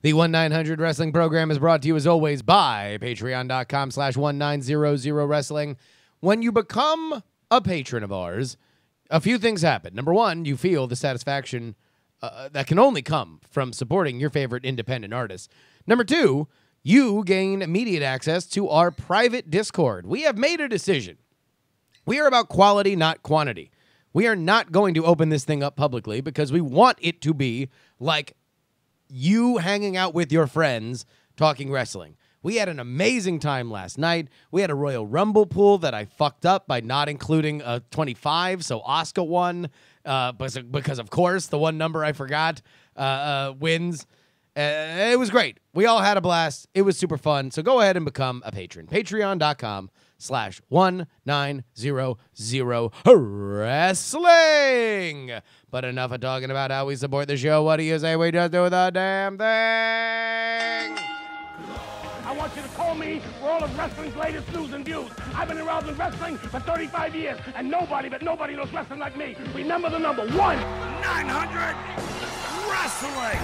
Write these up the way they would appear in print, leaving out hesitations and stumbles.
The 1-900 Wrestling program is brought to you, as always, by patreon.com/1900wrestling. When you become a patron of ours, a few things happen. Number one, you feel the satisfaction that can only come from supporting your favorite independent artists. Number two, you gain immediate access to our private Discord. We have made a decision. We are about quality, not quantity. We are not going to open this thing up publicly because we want it to be like you hanging out with your friends talking wrestling. We had an amazing time last night. We had a Royal Rumble pool that I fucked up by not including a 25, so Asuka won because, of course, the one number I forgot wins. It was great. We all had a blast. It was super fun. So go ahead and become a patron. Patreon.com/1900wrestling. But enough of talking about how we support the show. What do you say we just do the damn thing? I want you to call me for all of wrestling's latest news and views. I've been around in wrestling for 35 years, and nobody knows wrestling like me. Remember the number 1-900 Wrestling.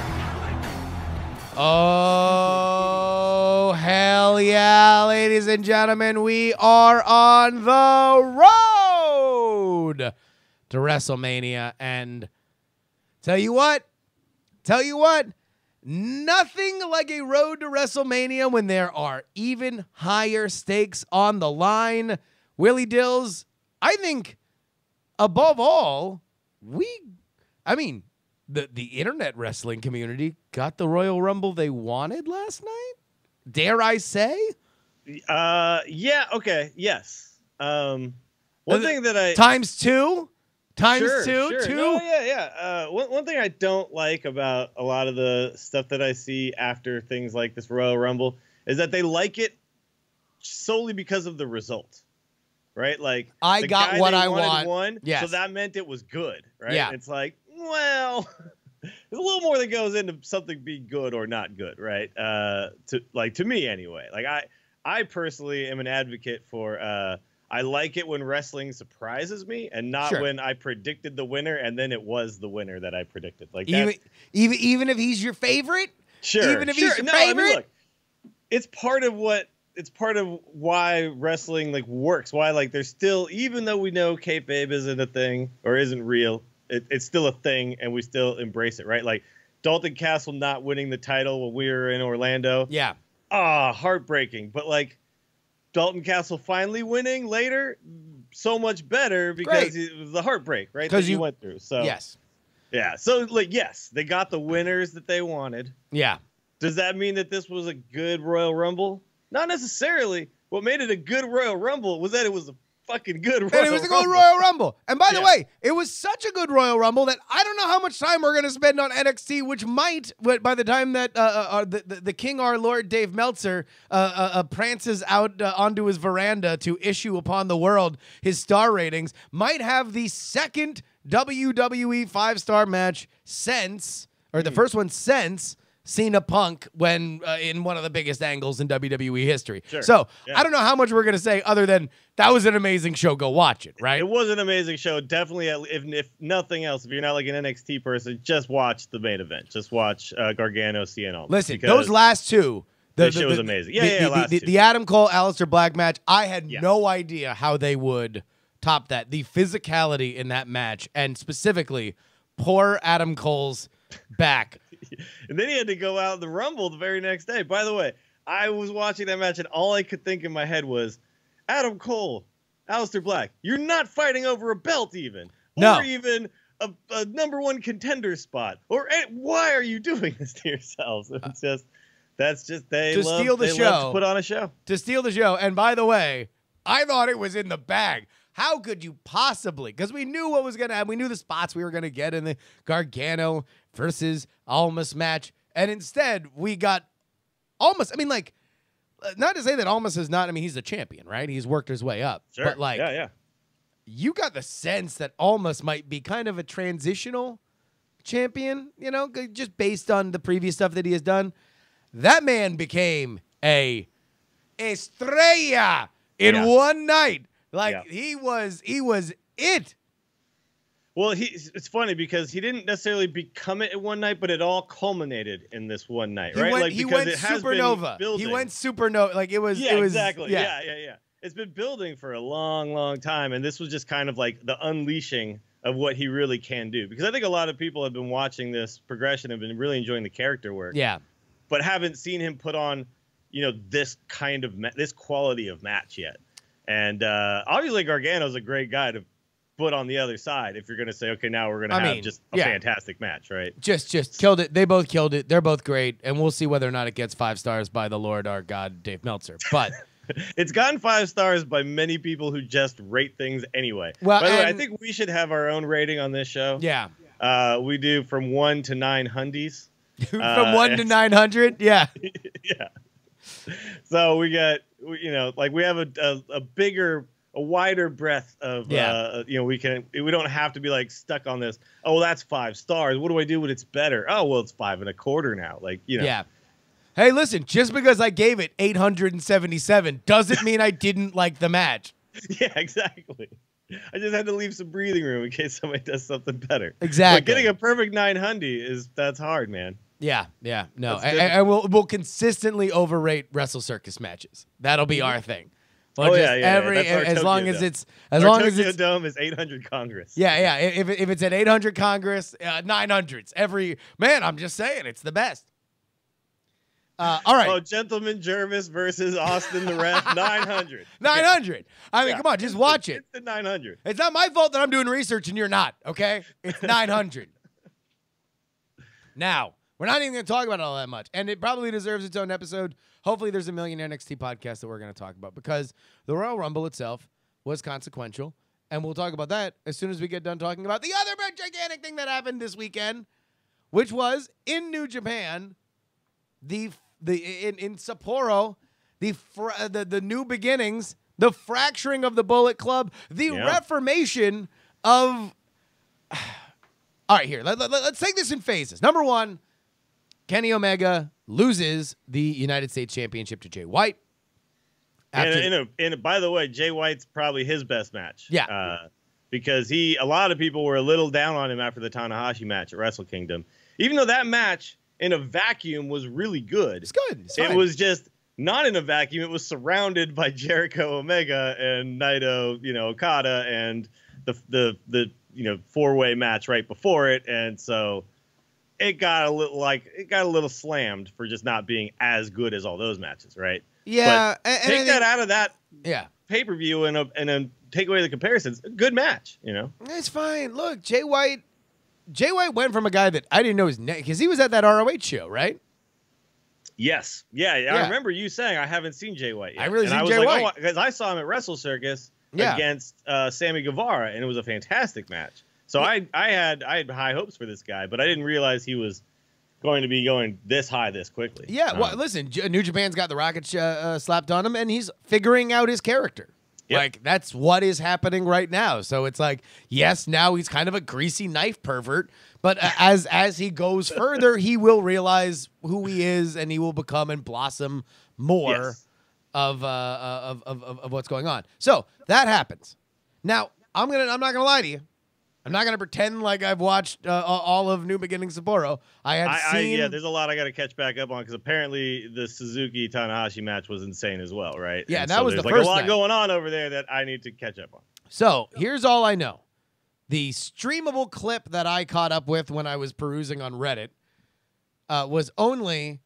Oh, hell yeah, ladies and gentlemen. We are on the road to WrestleMania. And tell you what, nothing like a road to WrestleMania when there are even higher stakes on the line. Willie Dills, I think, above all, the internet wrestling community got the Royal Rumble they wanted last night? Dare I say? Yeah, okay, yes. One thing that I... Times two? Sure. Two? No, yeah. One thing I don't like about a lot of the stuff that I see after things like this Royal Rumble is that they like it solely because of the result, right? Like, I got what I want. Won, yes. So that meant it was good, right? Yeah. It's like, well, there's a little more that goes into something being good or not good, right? To me anyway. Like I personally am an advocate for I like it when wrestling surprises me and not when I predicted the winner and then it was the winner that I predicted. Like even if he's your favorite? Sure. Even if he's your favorite? I mean, look, it's part of why wrestling works. Why there's still, even though we know kayfabe isn't a thing or isn't real, it's still a thing, and we still embrace it, right? Like Dalton Castle not winning the title when we were in Orlando. Yeah. Heartbreaking. But Dalton Castle finally winning later, so much better because it was the heartbreak, right? That you went through. So yes. Yeah. So yes, they got the winners that they wanted. Yeah. Does that mean that this was a good Royal Rumble? Not necessarily. What made it a good Royal Rumble was that it was a fucking good Royal Rumble. It was a good Royal Rumble. And by the way, it was such a good Royal Rumble that I don't know how much time we're going to spend on NXT, which might, by the time that the King, our Lord, Dave Meltzer, prances out onto his veranda to issue upon the world his star ratings, might have the second WWE 5-star match since, or the first one since, Cena Punk when in one of the biggest angles in WWE history. Sure. So I don't know how much we're going to say other than that was an amazing show. Go watch it, right? It was an amazing show. Definitely, if nothing else, if you're not an NXT person, just watch the main event. Just watch Gargano, Cena. Listen, those last two. The show was amazing. The Adam Cole, Aleister Black match, I had no idea how they would top that. The physicality in that match, and specifically, poor Adam Cole's back. And then he had to go out in the Rumble the very next day. By the way, I was watching that match, and all I could think in my head was, Adam Cole, Aleister Black, you're not fighting over a belt even. No. Or even a #1 contender spot. Why are you doing this to yourselves? It's just, they love to put on a show. To steal the show. And by the way, I thought it was in the bag. How could you possibly? Because we knew what was going to happen. We knew the spots we were going to get in the Gargano versus Almas match. And instead, we got Almas. I mean, not to say that Almas is not, he's the champion, right? He's worked his way up. Sure. But, you got the sense that Almas might be kind of a transitional champion, just based on the previous stuff that he has done. That man became a estrella in one night. He was it. Well, it's funny because he didn't necessarily become it in one night, but it all culminated in this one night, right? He went supernova. He went supernova. Like it was. Yeah, it was, exactly. Yeah. Yeah. It's been building for a long, long time, and this was just kind of like the unleashing of what he really can do. Because I think a lot of people have been watching this progression and been really enjoying the character work. Yeah. But haven't seen him put on, this kind of this quality of match yet. And obviously Gargano's a great guy to put on the other side if you're going to say, okay, now we're going to have just a fantastic match, right? Just killed it. They both killed it. They're both great, and we'll see whether or not it gets 5 stars by the Lord our God, Dave Meltzer. But it's gotten 5 stars by many people who just rate things anyway. Well, by the way, I think we should have our own rating on this show. Yeah. We do from 1 to 9 hundies. From 1 to 900? Yeah. Yeah. So we got, we have a wider breadth of, we don't have to be like stuck on this. Oh, that's 5 stars. What do I do when it's better? Oh, well, it's 5 1/4 now. Yeah. Hey, listen, just because I gave it 877 doesn't mean I didn't like the match. Yeah, exactly. I just had to leave some breathing room in case somebody does something better. Exactly. But getting a perfect 900 that's hard, man. Yeah. No, I will consistently overrate Wrestle Circus matches. That'll be our thing. Well, as long as it's Tokyo Dome is 800 Congress. Yeah. If it's at 800 Congress, 900s every man. I'm just saying, it's the best. All right. Oh, Gentleman Jervis versus Austin the Ref, 900. 900. I mean, come on, just watch it. It's the 900. It's not my fault that I'm doing research and you're not, okay? It's 900. Now, we're not even going to talk about it all that much, and it probably deserves its own episode. Hopefully there's a million NXT podcasts that we're going to talk about because the Royal Rumble itself was consequential, and we'll talk about that as soon as we get done talking about the other big gigantic thing that happened this weekend, which was in New Japan, in Sapporo, the new beginnings, the fracturing of the Bullet Club, the reformation of. All right, here let's take this in phases. Number 1, Kenny Omega loses the United States Championship to Jay White. And by the way, Jay White's probably his best match. Yeah, because a lot of people were a little down on him after the Tanahashi match at Wrestle Kingdom, even though that match in a vacuum was really good. It's good. It was just not in a vacuum. It was surrounded by Jericho, Omega, and Naito, Okada, and the 4-way match right before it, and so it got a little slammed for just not being as good as all those matches, right? Yeah, but take that out of that pay-per-view and take away the comparisons. Good match, It's fine. Look, Jay White went from a guy that I didn't know his name because he was at that ROH show, right? Yes. Yeah. I remember you saying I haven't seen Jay White yet. I really seen Jay White because I saw him at Wrestle Circus against Sammy Guevara, and it was a fantastic match. So I had high hopes for this guy, but I didn't realize he was going to be going this high this quickly. Yeah. Well, listen, New Japan's got the rocket slapped on him, and he's figuring out his character. Yep. Like, that's what is happening right now. So it's like, yes, now he's kind of a greasy knife pervert, but as he goes further, he will realize who he is, and he will become and blossom more of what's going on. So that happens. Now, I'm not gonna lie to you. I'm not gonna pretend like I've watched all of New Beginnings Sapporo. There's a lot I got to catch back up on because apparently the Suzuki Tanahashi match was insane as well, right? Yeah, and that was the first. There's a lot going on over there that I need to catch up on. So here's all I know: the streamable clip that I caught up with when I was perusing on Reddit was only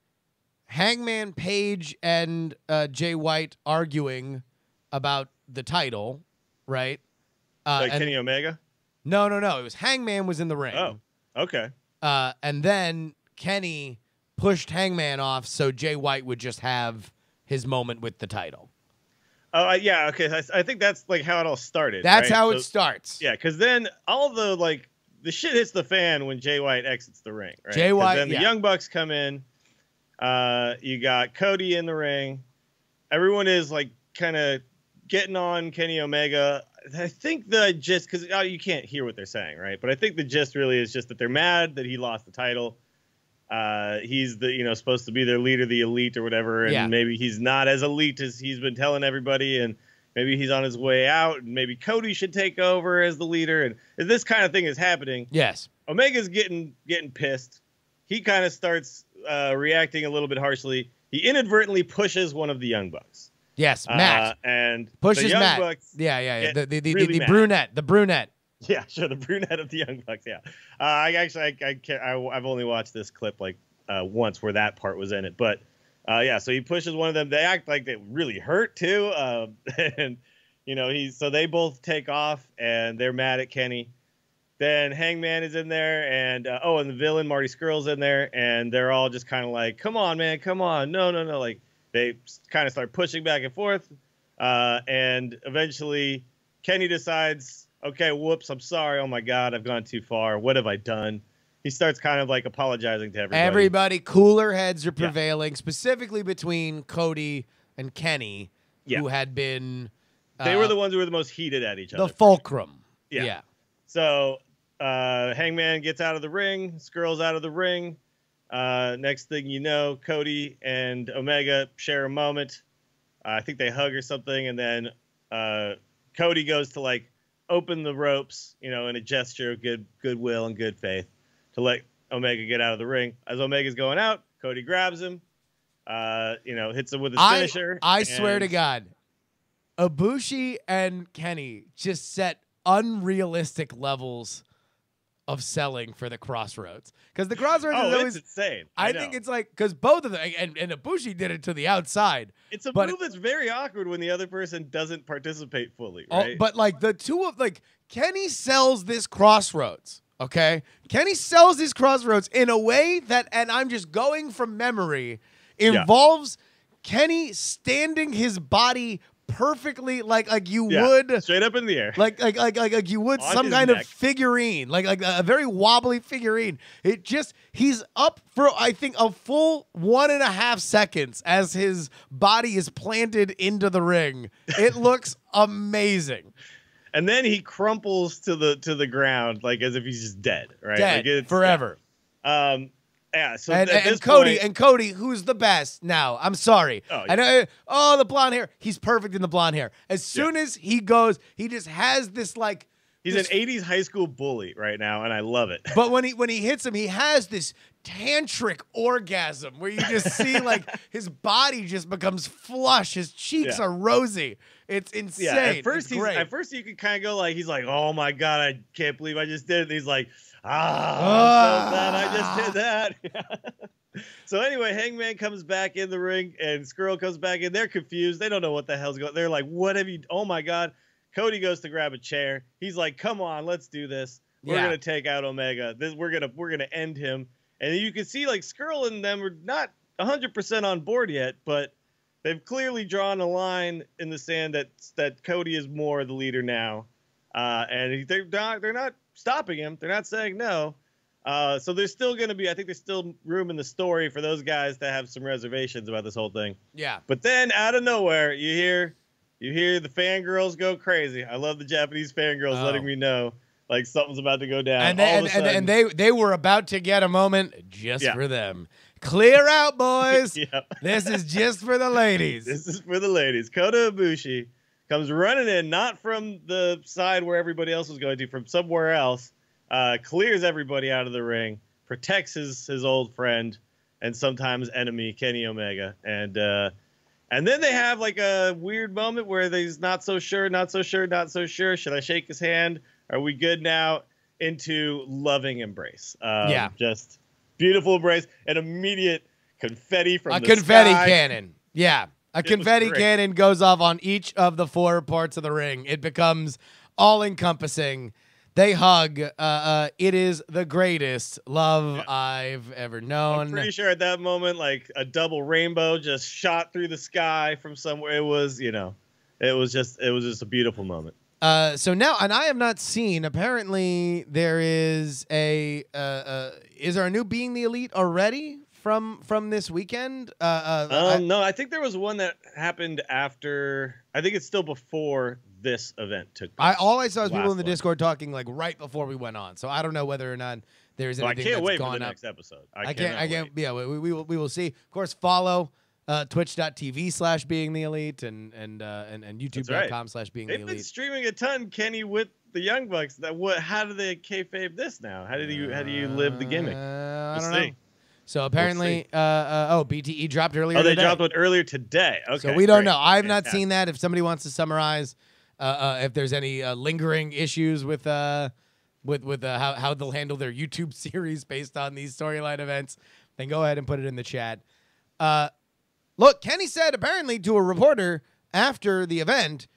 Hangman Page and Jay White arguing about the title, right? Kenny Omega. No. It was Hangman was in the ring. Oh, okay. And then Kenny pushed Hangman off so Jay White would just have his moment with the title. Oh, yeah, okay. I think that's like how it all started. That's right? how it starts. Yeah, because then all the shit hits the fan when Jay White exits the ring. Right? Jay White. Then the Young Bucks come in. You got Cody in the ring. Everyone is kind of getting on Kenny Omega. I think the gist, because you can't hear what they're saying, right? But I think the gist really is just that they're mad that he lost the title. He's supposed to be their leader, the elite or whatever, and maybe he's not as elite as he's been telling everybody. And maybe he's on his way out, and maybe Cody should take over as the leader. And if this kind of thing is happening, Yes. Omega's getting pissed. He kind of starts reacting a little bit harshly. He inadvertently pushes one of the Young Bucks. Yes, Matt. And pushes the Young Matt. Bucks Yeah. get The really mad. brunette. The brunette. Yeah, sure. The brunette of the Young Bucks. Yeah. I've only watched this clip like once where that part was in it, but yeah. So he pushes one of them. They act like they really hurt too, and so they both take off and they're mad at Kenny. Then Hangman is in there, and and the villain Marty Scurll's in there, and they're all just kind of like, "Come on, man, come on, no." Like they kind of start pushing back and forth, and eventually Kenny decides, "Okay, whoops, I'm sorry. Oh my God, I've gone too far. What have I done?" He starts kind of like apologizing to everybody. Cooler heads are prevailing, specifically between Cody and Kenny, who had been. They were the ones who were the most heated at each other. The fulcrum. Yeah. Yeah. So Hangman gets out of the ring, Scurll's out of the ring. Next thing you know, Cody and Omega share a moment. I think they hug or something, and then Cody goes to like open the ropes, in a gesture of goodwill and good faith to let Omega get out of the ring. As Omega's going out, Cody grabs him, hits him with his finisher. I swear to God, Ibushi and Kenny just set unrealistic levels of selling for the Crossroads, because the Crossroads is always insane. I think it's like, because both of them and Ibushi did it to the outside. It's a move that's very awkward when the other person doesn't participate fully, right? But like the two of Kenny sells this Crossroads. Okay, Kenny sells these Crossroads in a way that, and I'm just going from memory, involves Kenny standing his body perfectly like you would straight up in the air, like you would on some kind of figurine, like a very wobbly figurine. He's up for I think a full 1.5 seconds as his body is planted into the ring. It looks amazing. And then he crumples to the ground like as if he's just dead, right? Dead forever. Yeah. So and Cody, who's the best now? I'm sorry. I know. The blonde hair. He's perfect in the blonde hair. As soon as he goes, he just has this like. He's an 80s high school bully right now, and I love it. But when he hits him, he has this tantric orgasm where you just see like his body just becomes flush. His cheeks are rosy. It's insane. Yeah, at first you could kind of go like, he's like, "Oh my God, I can't believe I just did it." And he's like, I'm so glad I just did that. So anyway, Hangman comes back in the ring and Scurll comes back in. They're confused. They don't know what the hell's going on. They're like, "What have you? Oh my God." Cody goes to grab a chair. He's like, "Come on, let's do this. We're gonna take out Omega. We're gonna end him." And you can see like Scurll and them are not 100% on board yet, but they've clearly drawn a line in the sand that Cody is more the leader now, and they're not stopping him. They're not saying no. So there's still going to be, I think there's still room in the story for those guys to have some reservations about this whole thing. Yeah. But then out of nowhere, you hear the fangirls go crazy. I love the Japanese fangirls letting me know like something's about to go down. And they were about to get a moment just for them. Clear out, boys. This is just for the ladies. This is for the ladies. Kota Ibushi comes running in, not from the side where everybody else was going to, from somewhere else. Clears everybody out of the ring, protects his old friend and sometimes enemy Kenny Omega, and then they have like a weird moment where he's not so sure. Should I shake his hand? Are we good now? Into loving embrace. Just beautiful embrace, an immediate confetti from the confetti sky. Cannon. Yeah, a confetti cannon goes off on each of the 4 parts of the ring. It becomes all-encompassing. They hug. It is the greatest love I've ever known. I'm pretty sure at that moment, like a double rainbow just shot through the sky from somewhere. It was, it was just a beautiful moment. So now, and I have not seen. Apparently, there is is there a new Being the Elite already from this weekend? No, I think there was one that happened after. I think it's still before this event took place. All I saw was people in the Discord talking like right before we went on. So I don't know whether or not there's anything I can't that's wait gone for the up. next episode. I can't. Yeah, we will see. Of course, follow Twitch.tv/being the elite and YouTube.com/being the They've been elite. streaming a ton, Kenny, with the Young Bucks. How do they kayfabe this now? How do you live the gimmick? I We'll don't see. know. So apparently, BTE dropped earlier. Oh, they today. dropped one earlier today. Okay, So we don't great. know. I've not seen that. If somebody wants to summarize, if there's any lingering issues with how they'll handle their YouTube series based on these storyline events, then go ahead and put it in the chat. Look, Kenny said apparently to a reporter after the event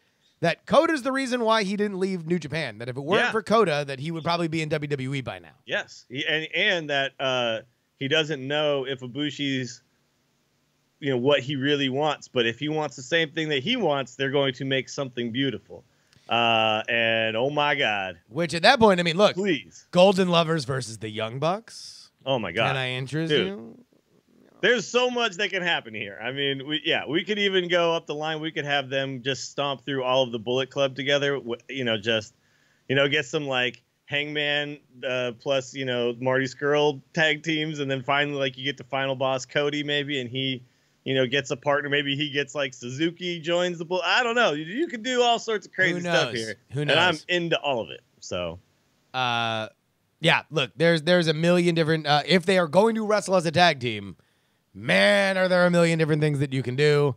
that Coda's the reason why he didn't leave New Japan. That if it weren't for Coda, that he would probably be in WWE by now. Yes, and that he doesn't know if Ibushi's, what he really wants. But if he wants the same thing that he wants, they're going to make something beautiful. And oh my God. Which at that point, I mean, look, please. Golden Lovers versus the Young Bucks. Oh my God. Can I interest you? There's so much that can happen here. I mean, we could even go up the line. We could have them just stomp through all of the Bullet Club together. Get some like Hangman plus Marty Skrull tag teams, and then finally like you get the final boss Cody maybe, and he gets a partner. Maybe he gets like Suzuki joins the Bullet. I don't know. You can do all sorts of crazy stuff here. Who knows? And I'm into all of it. So. Yeah. Look, there's a million different. If they are going to wrestle as a tag team. Man, are there a million different things that you can do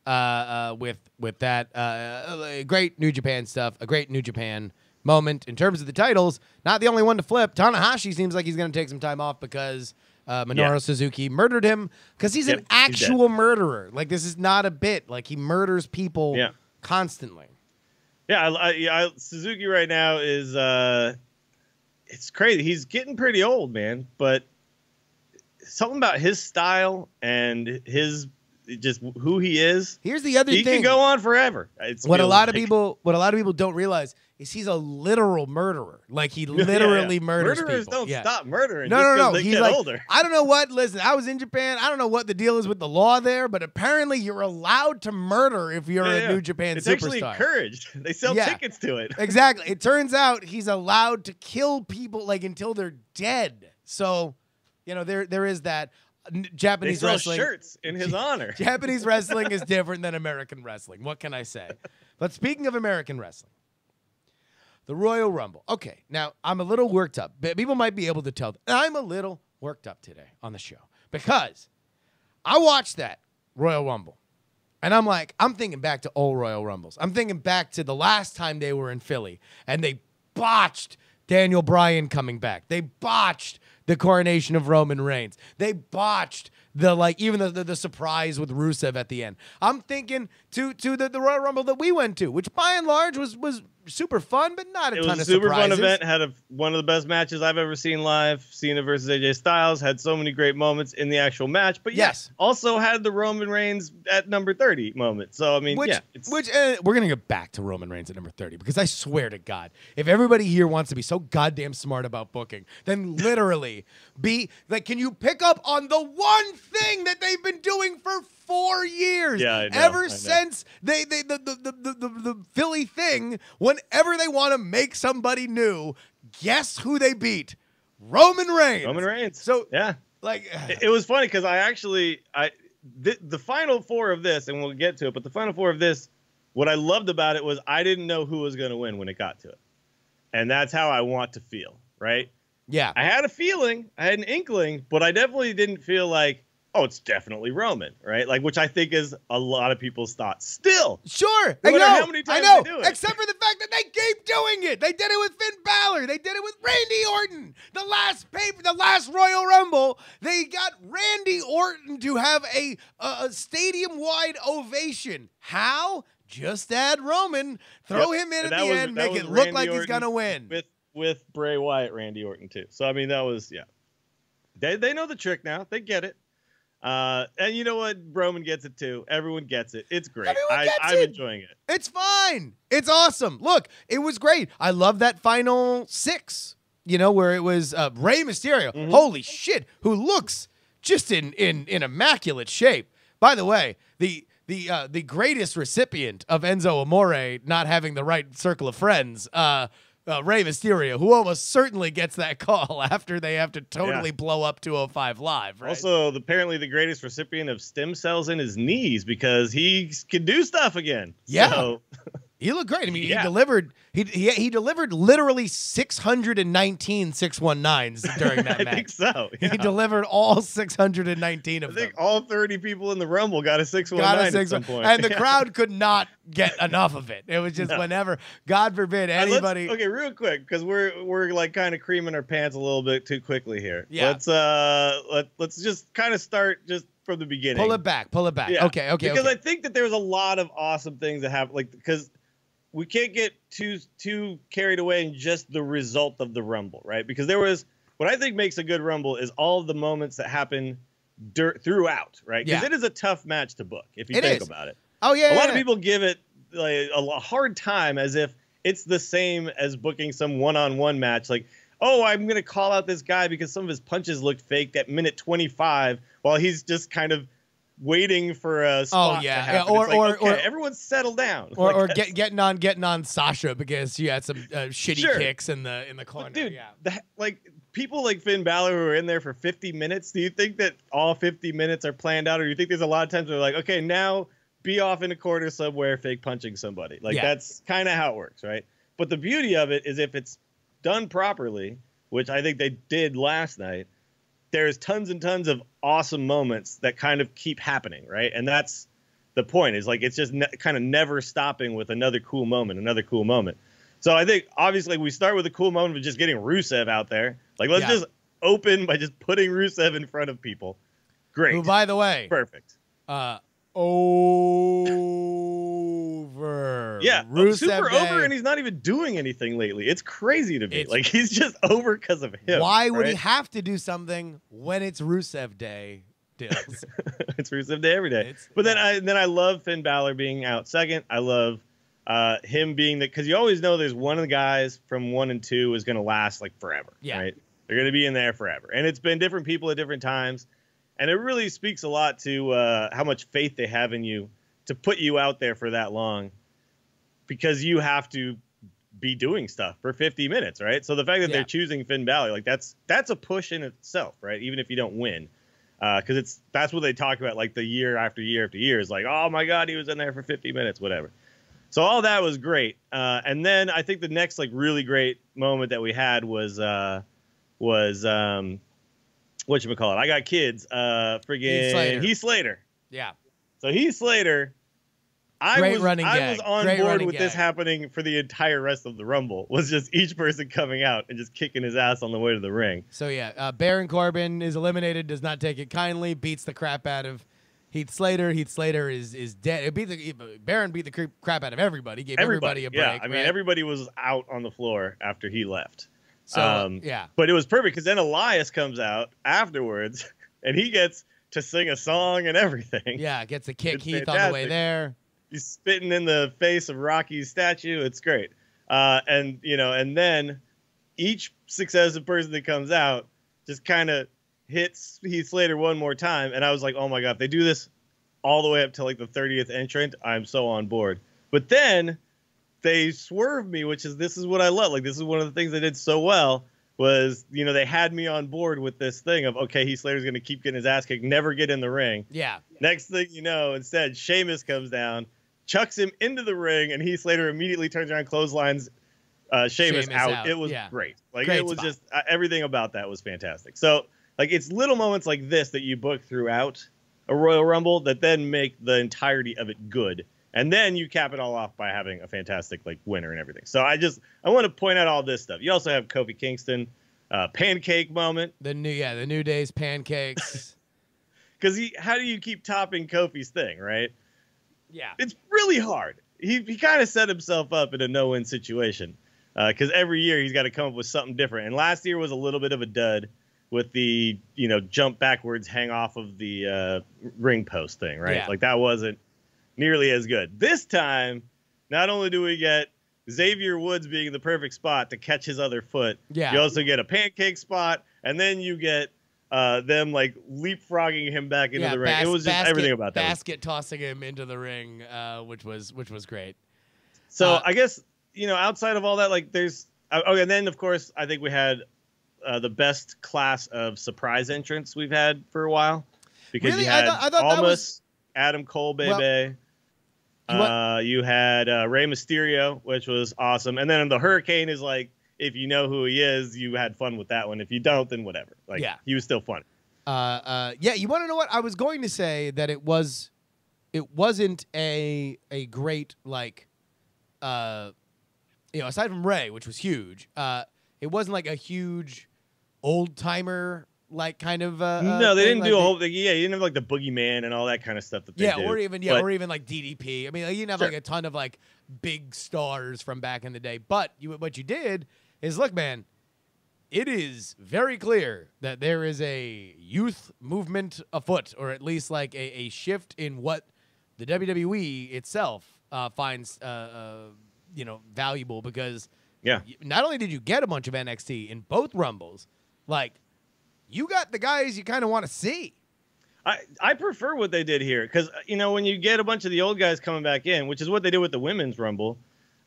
with that. Great New Japan stuff, a great New Japan moment. In terms of the titles, not the only one to flip. Tanahashi seems like he's going to take some time off because Minoru Suzuki murdered him because he's an actual murderer. Like, this is not a bit. Like, he murders people constantly. Yeah, Suzuki right now is it's crazy. He's getting pretty old, man, but something about his style and his just who he is. Here's the other thing. He can go on forever. What a lot of people don't realize is he's a literal murderer. Like, he literally murders Murderers people. don't stop murdering. No. They He's get like, older. I don't know what. Listen, I was in Japan. I don't know what the deal is with the law there, but apparently you're allowed to murder if you're a New Japan it's superstar. It's actually encouraged. They sell tickets to it. Exactly. It turns out he's allowed to kill people like until they're dead. So, there is that. Japanese they sell wrestling shirts in his honor. Japanese wrestling is different than American wrestling. What can I say? But speaking of American wrestling, the Royal Rumble. Okay, now I'm a little worked up. People might be able to tell. I'm a little worked up today on the show because I watched that Royal Rumble, and I'm thinking back to old Royal Rumbles. I'm thinking back to the last time they were in Philly, and they botched Daniel Bryan coming back. They botched the coronation of Roman Reigns. They botched even the surprise with Rusev at the end. I'm thinking to the Royal Rumble that we went to, which by and large was super fun, but not a ton of surprises. It was a super fun event. Had one of the best matches I've ever seen live. Cena versus AJ Styles had so many great moments in the actual match, but yes, also had the Roman Reigns at number 30 moment. So I mean, we're gonna go back to Roman Reigns at number 30 because I swear to God, if everybody here wants to be so goddamn smart about booking, then literally be like, can you pick up on the one thing that they've been doing for 4 years? Yeah, I know, ever since the Philly thing. Whenever they want to make somebody new, guess who they beat? Roman Reigns. Roman Reigns. So yeah, like it was funny because the final four of this, and we'll get to it, but the final four of this, what I loved about it was I didn't know who was going to win when it got to it, and that's how I want to feel, right? Yeah, I had a feeling, I had an inkling, but I definitely didn't feel like, oh, it's definitely Roman, right? Like, which I think is a lot of people's thoughts. Still, sure, no matter how many times they do it. Except for the fact that they keep doing it. They did it with Finn Balor. They did it with Randy Orton. The last Royal Rumble, they got Randy Orton to have a stadium-wide ovation. How? Just add Roman, throw him in at the end, make it look like he's gonna win. With Bray Wyatt, Randy Orton too. So I mean, that was They know the trick now. They get it. And you know what? Roman gets it too. Everyone gets it. It's great. I'm enjoying it. It's fine. It's awesome. Look, it was great. I love that final 6, where it was Rey Mysterio. Mm-hmm. Holy shit, who looks just in immaculate shape. By the way, the greatest recipient of Enzo Amore not having the right circle of friends, Rey Mysterio, who almost certainly gets that call after they have to totally blow up 205 Live. Right? Also, apparently the greatest recipient of stem cells in his knees because he can do stuff again. Yeah. So, he looked great. I mean, he delivered. He delivered literally 619 619s during that match. I think so. Yeah. He delivered all 619 of them. I think all 30 people in the Rumble got a 619 at some point. And the crowd could not get enough of it. It was just whenever, God forbid, anybody. Okay, real quick, because we're like kind of creaming our pants a little bit too quickly here. Yeah. Let's just kind of start just from the beginning. Pull it back. Yeah. Okay. Because I think that there was a lot of awesome things that happened, like because we can't get too carried away in just the result of the Rumble, right? Because there was what I think makes a good Rumble is all of the moments that happen throughout, right? Because it is a tough match to book if you think about it. Oh yeah. A lot of people give it like a hard time as if it's the same as booking some one-on-one match. Like, oh, I'm going to call out this guy because some of his punches looked fake at minute 25 while he's just kind of waiting for a spot to happen. Or everyone's settled down. Or getting on Sasha because she had some shitty kicks in the corner. But dude, like people like Finn Balor who are in there for 50 minutes, do you think that all 50 minutes are planned out, or do you think there's a lot of times where they're like, okay, now be off in a corner somewhere fake punching somebody? Like that's kind of how it works, right? But the beauty of it is if it's done properly, which I think they did last night, there's tons and tons of awesome moments that kind of keep happening, right? And that's the point, is like it's just kind of never stopping with another cool moment. So I think obviously we start with a cool moment of just getting Rusev out there. Like let's just open by just putting Rusev in front of people. Great. Who, by the way, perfect. Over. Yeah, Rusev super Day. over, and he's not even doing anything lately. It's crazy to me. Like he's just over because of him. Why would he have to do something when it's Rusev Day? Dills? It's Rusev Day every day. But then I love Finn Balor being out second. I love him being because you always know there's one of the guys from 1 and 2 is going to last like forever. Yeah. Right? They're going to be in there forever, and it's been different people at different times. And it really speaks a lot to how much faith they have in you to put you out there for that long, because you have to be doing stuff for 50 minutes, right? So the fact that they're choosing Finn Balor, like that's a push in itself, right? Even if you don't win, because that's what they talk about, like the year after year after year is like, oh my God, he was in there for 50 minutes, whatever. So all that was great. And then I think the next like really great moment that we had was whatchamacallit? I got kids. Friggin' Heath Slater. Yeah. So Heath Slater, I was on board with this happening for the entire rest of the Rumble. Was just each person coming out and just kicking his ass on the way to the ring. So yeah, Baron Corbin is eliminated, does not take it kindly, beats the crap out of Heath Slater. Heath Slater is dead. Baron beat the crap out of everybody. Gave everybody a break. Yeah, I mean everybody was out on the floor after he left. So, but it was perfect because then Elias comes out afterwards and he gets to sing a song and everything. Yeah, gets a kick Heath on the way there. He's spitting in the face of Rocky's statue. It's great. And then each successive person that comes out just kind of hits Heath Slater one more time. And I was like, oh my God, if they do this all the way up to like the 30th entrant, I'm so on board. But then they swerved me, this is what I love. Like, this is one of the things they did so well was, they had me on board with this thing of, okay, Heath Slater's going to keep getting his ass kicked, never get in the ring. Yeah. Next thing you know, instead, Sheamus comes down, chucks him into the ring, and Heath Slater immediately turns around, clotheslines Sheamus out. It was great. Like, great it was spot. Just everything about that was fantastic. So, like, it's little moments like this that you book throughout a Royal Rumble that then make the entirety of it good. And then you cap it all off by having a fantastic like winner and everything. So I want to point out all this stuff. You also have Kofi Kingston, pancake moment. The New Day's pancakes. Because how do you keep topping Kofi's thing, right? Yeah, it's really hard. He kind of set himself up in a no-win situation because every year he's got to come up with something different. And last year was a little bit of a dud with the jump backwards, hang off of the ring post thing, right? Yeah. Like that wasn't nearly as good. This time, not only do we get Xavier Woods being the perfect spot to catch his other foot, you also get a pancake spot, and then you get them like leapfrogging him back into the ring. It was just everything about that. Basket tossing him into the ring, which was great. So I guess outside of all that, like Oh, and then of course I think we had the best class of surprise entrants we've had for a while, because Really? you had I thought that was Adam Cole, Well, baby. You had Rey Mysterio, which was awesome, and then the Hurricane is like, if you know who he is, you had fun with that one. If you don't, then whatever. Like, Yeah. he was still fun. Yeah, you want to know what I was going to say, that it wasn't a great, like, aside from Ray, which was huge, it wasn't like a huge old timer like kind of no, they thing. didn't Like do a whole thing. Yeah, you didn't have like the Boogeyman and all that kind of stuff that they do. or even But or even like DDP. I mean, like, you didn't have Sure. like a ton of like big stars from back in the day. But what you did is, look, man, it is very clear that there is a youth movement afoot, or at least like a shift in what the WWE itself finds valuable, because yeah, not only did you get a bunch of NXT in both Rumbles, like, you got the guys you kind of want to see. I prefer what they did here, because when you get a bunch of the old guys coming back in, which is what they did with the women's Rumble,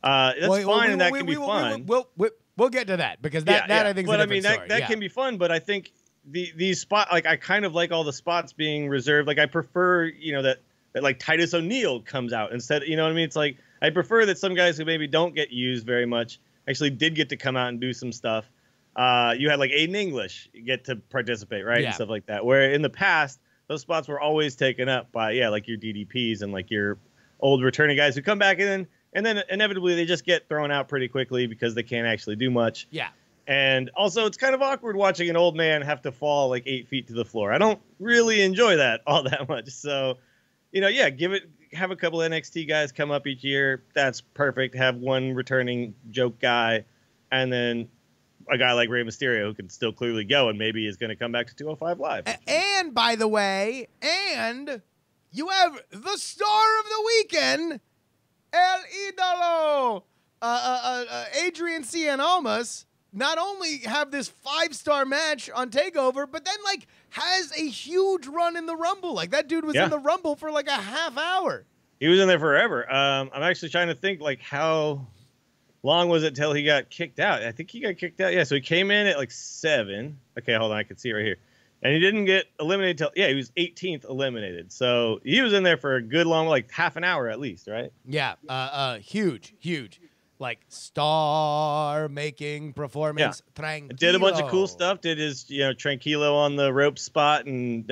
that's fine, and that can be fun. We'll get to that, because that I think is a different story. That can be fun, but I think these spot, like, I kind of like all the spots being reserved. Like, I prefer that like Titus O'Neil comes out instead. You know what I mean? It's like, I prefer that some guys who maybe don't get used very much actually did get to come out and do some stuff. You had like Aiden English get to participate, right? Yeah. And stuff like that. Where in the past, those spots were always taken up by, like your DDPs and like your old returning guys who come back in, and then inevitably they just get thrown out pretty quickly because they can't actually do much. Yeah. And also, it's kind of awkward watching an old man have to fall like 8 feet to the floor. I don't really enjoy that all that much. So, have a couple NXT guys come up each year. That's perfect. Have one returning joke guy, and then a guy like Rey Mysterio who can still clearly go and maybe is going to come back to 205 Live. And by the way, you have the star of the weekend, El Idolo, Adrian Cien Almas, not only have this 5-star match on TakeOver, but then like has a huge run in the Rumble. Like, that dude was in the Rumble for like a half hour. He was in there forever. I'm actually trying to think, like, how long was it till he got kicked out? I think he got kicked out. Yeah, so he came in at like 7. Okay, hold on, I can see it right here. And he didn't get eliminated till, he was 18th eliminated. So he was in there for a good long, like half an hour at least, right? Yeah, huge. Like, star-making performance. Yeah. Did a bunch of cool stuff. Did his, Tranquilo on the rope spot, and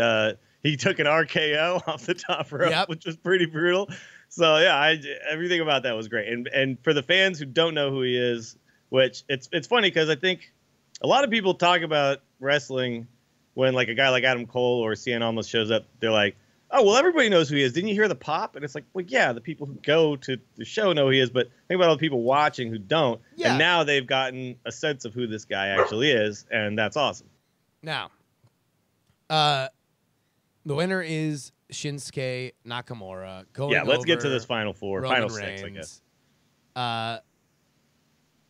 he took an RKO off the top rope, which was pretty brutal. So yeah, everything about that was great. And for the fans who don't know who he is, which it's funny, because I think a lot of people talk about wrestling when like a guy like Adam Cole or Cien Almas shows up. They're like, oh, well, everybody knows who he is. Didn't you hear the pop? And it's like, well, yeah, the people who go to the show know who he is, but think about all the people watching who don't. Yeah. And now they've gotten a sense of who this guy actually is, and that's awesome. Now, the winner is Shinsuke Nakamura. Let's get to this final four. Roman Final Reigns. 6, I guess.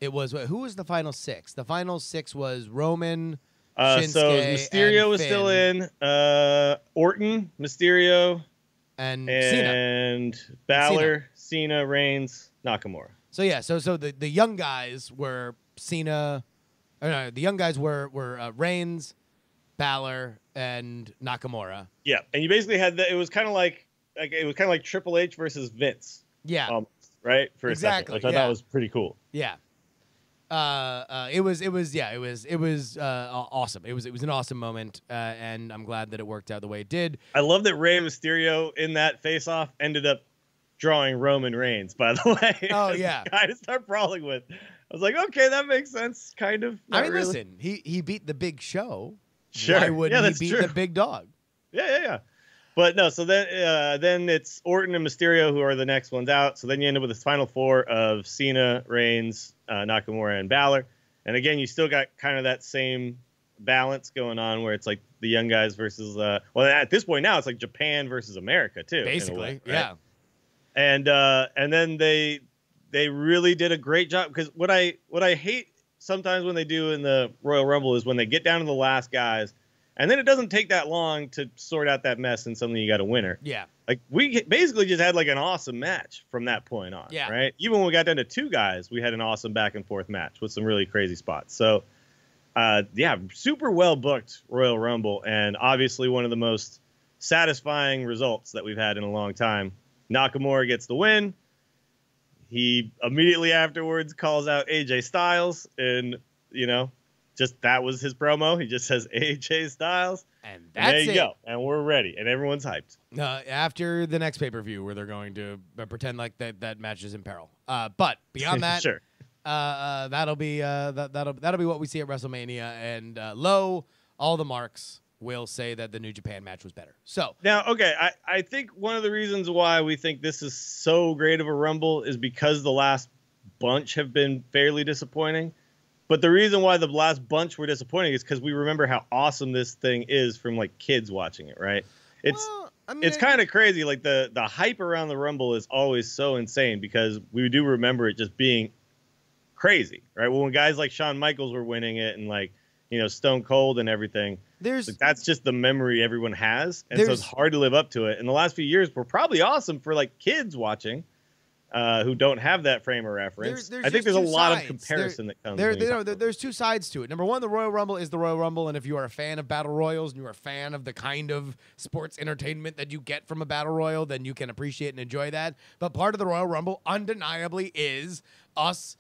It was, who was the final 6? The final 6 was Roman, So Shinsuke, Mysterio was Finn, still in. Orton, Mysterio, and Cena. Balor, Cena, Reigns, Nakamura. So yeah, so the young guys were Cena. The young guys were Reigns, Balor, and Nakamura. Yeah, and you basically had it was kind of like Triple H versus Vince. Yeah, right, for a second, exactly, which I thought was pretty cool. Yeah. It was awesome. It was an awesome moment, and I'm glad that it worked out the way it did. I love that Rey Mysterio in that face-off ended up drawing Roman Reigns, by the way. Oh yeah, guy to start brawling with. I was like, okay, that makes sense, kind of. I mean, really. Listen, he beat the Big Show. Sure. Why wouldn't he beat the Big Dog? Yeah. But no, so then it's Orton and Mysterio who are the next ones out. So then you end up with this final 4 of Cena, Reigns, Nakamura, and Balor. And again, you still got kind of that same balance going on where it's like the young guys versus at this point now it's like Japan versus America too. Basically, way, right? yeah. And then they really did a great job, because what I hate sometimes when they do in the Royal Rumble is when they get down to the last guys And then it doesn't take that long to sort out that mess and suddenly you got a winner. Yeah. Like, we basically just had like an awesome match from that point on. Yeah. Right. Even when we got down to 2 guys, we had an awesome back and forth match with some really crazy spots. So, yeah, super well booked Royal Rumble, and obviously one of the most satisfying results that we've had in a long time. Nakamura gets the win. He immediately afterwards calls out AJ Styles, and, you know, just that was his promo. He just says AJ Styles. And that's there you it. go. And we're ready. And everyone's hyped. After the next pay-per-view where they're going to pretend like that match is in peril. But beyond that, sure. that'll be what we see at WrestleMania. And low, all the marks will say that the New Japan match was better. So now, okay, I think one of the reasons why we think this is so great of a Rumble is because the last bunch have been fairly disappointing. But the reason why the last bunch were disappointing is because we remember how awesome this thing is from like kids watching it, right? It's kind of crazy. Like the hype around the Rumble is always so insane because we do remember it just being crazy, right? Well, when guys like Shawn Michaels were winning it and like, you know, Stone Cold and everything, that's just the memory everyone has. And so it's hard to live up to it. And the last few years were probably awesome for like kids watching. Who don't have that frame of reference. I think there's a lot of comparison that comes. There's 2 sides to it. Number one, the Royal Rumble is the Royal Rumble, and if you are a fan of battle royals and you are a fan of the kind of sports entertainment that you get from a battle royal, then you can appreciate and enjoy that. But part of the Royal Rumble, undeniably, is us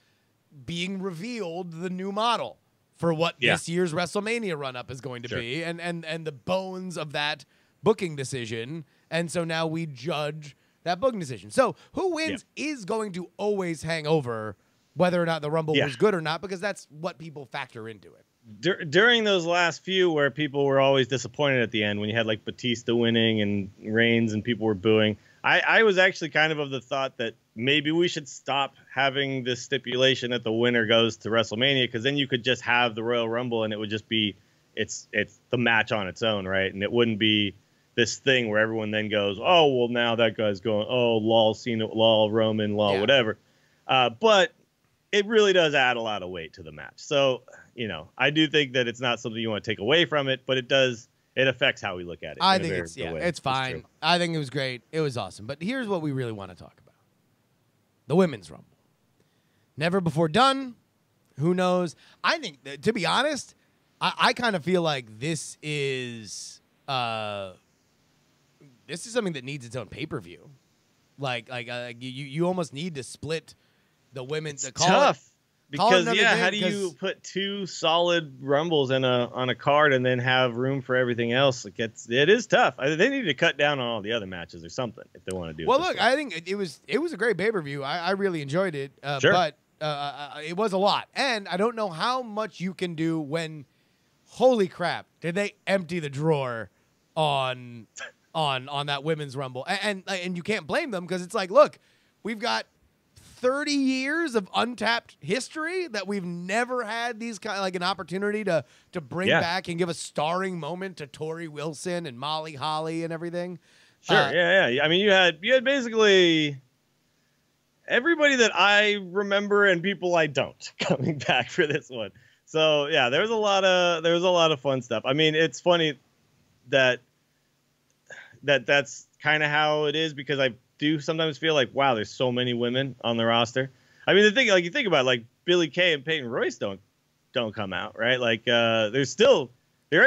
being revealed the new model for what this year's WrestleMania run-up is going to be, and the bones of that booking decision. And so now we judge that booking decision. So who wins is going to always hang over whether or not the Rumble was good or not, because that's what people factor into it. During those last few where people were always disappointed at the end, when you had like Batista winning and Reigns and people were booing, I was actually kind of the thought that maybe we should stop having this stipulation that the winner goes to WrestleMania, because then you could just have the Royal Rumble and it would just be it's the match on its own, right? And it wouldn't be this thing where everyone then goes, oh, well, now that guy's going, oh, lol, Cena, lol, Roman, lol, whatever. But it really does add a lot of weight to the match. So, you know, I do think that it's not something you want to take away from it, but it affects how we look at it. I think it's fine. I think it was great. It was awesome. But here's what we really want to talk about. The Women's Rumble. Never before done. Who knows? I think, to be honest, I kind of feel like this is something that needs its own pay-per-view. Like you almost need to split the women's. It's tough because how do you put 2 solid Rumbles on a card and then have room for everything else? Like it is tough. They need to cut down on all the other matches or something if they want to do. Well, look, I think it was a great pay-per-view. I really enjoyed it, but it was a lot, and I don't know how much you can do when. Holy crap! Did they empty the drawer on that Women's Rumble? And you can't blame them, because it's like, look, we've got 30 years of untapped history that we've never had these kind like an opportunity to bring back and give a starring moment to Tori Wilson and Molly Holly and everything. Sure, I mean, you had basically everybody that I remember and people I don't coming back for this one. So yeah, there was a lot of fun stuff. I mean, it's funny that's kind of how it is, because I do sometimes feel like, wow, there's so many women on the roster. I mean, the thing, like, you think about it, like Billie Kay and Peyton Royce don't come out, right? Like there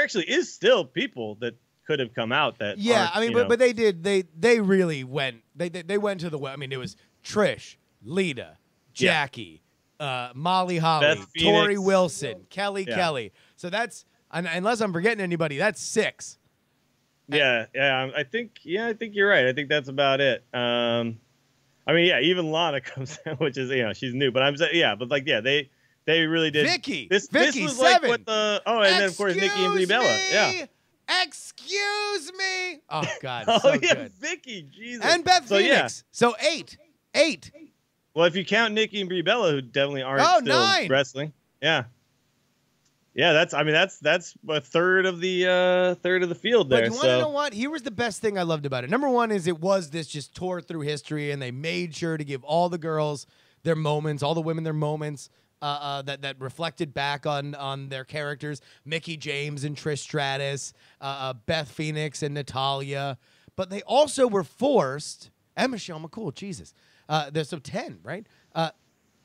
actually is still people that could have come out that I mean, but they did they really went they went to the, I mean, it was Trish, Lita, Jackie, Molly Holly, Tori Wilson, Kelly. So that's, unless I'm forgetting anybody, that's 6. I think you're right. I think that's about it. I mean, even Lana comes out, which is, she's new, but they really did. Vicky, this was 7. like what the and then of course Nikki and Brie Bella. Yeah. Excuse me. Oh God. Oh so yeah, good. Vicky, Jesus. And Beth Phoenix. Yeah. So 8. Well, if you count Nikki and Brie Bella, who definitely aren't still 9. wrestling. Yeah. Yeah, that's a third of the field there. But you want to know what? Here was the best thing I loved about it. Number one is it was this just tore through history, and they made sure to give all the girls their moments, all the women their moments. that reflected back on their characters. Mickey James and Trish Stratus, Beth Phoenix and Natalia. But they also were forced, and Michelle McCool, Jesus. There's so 10, right?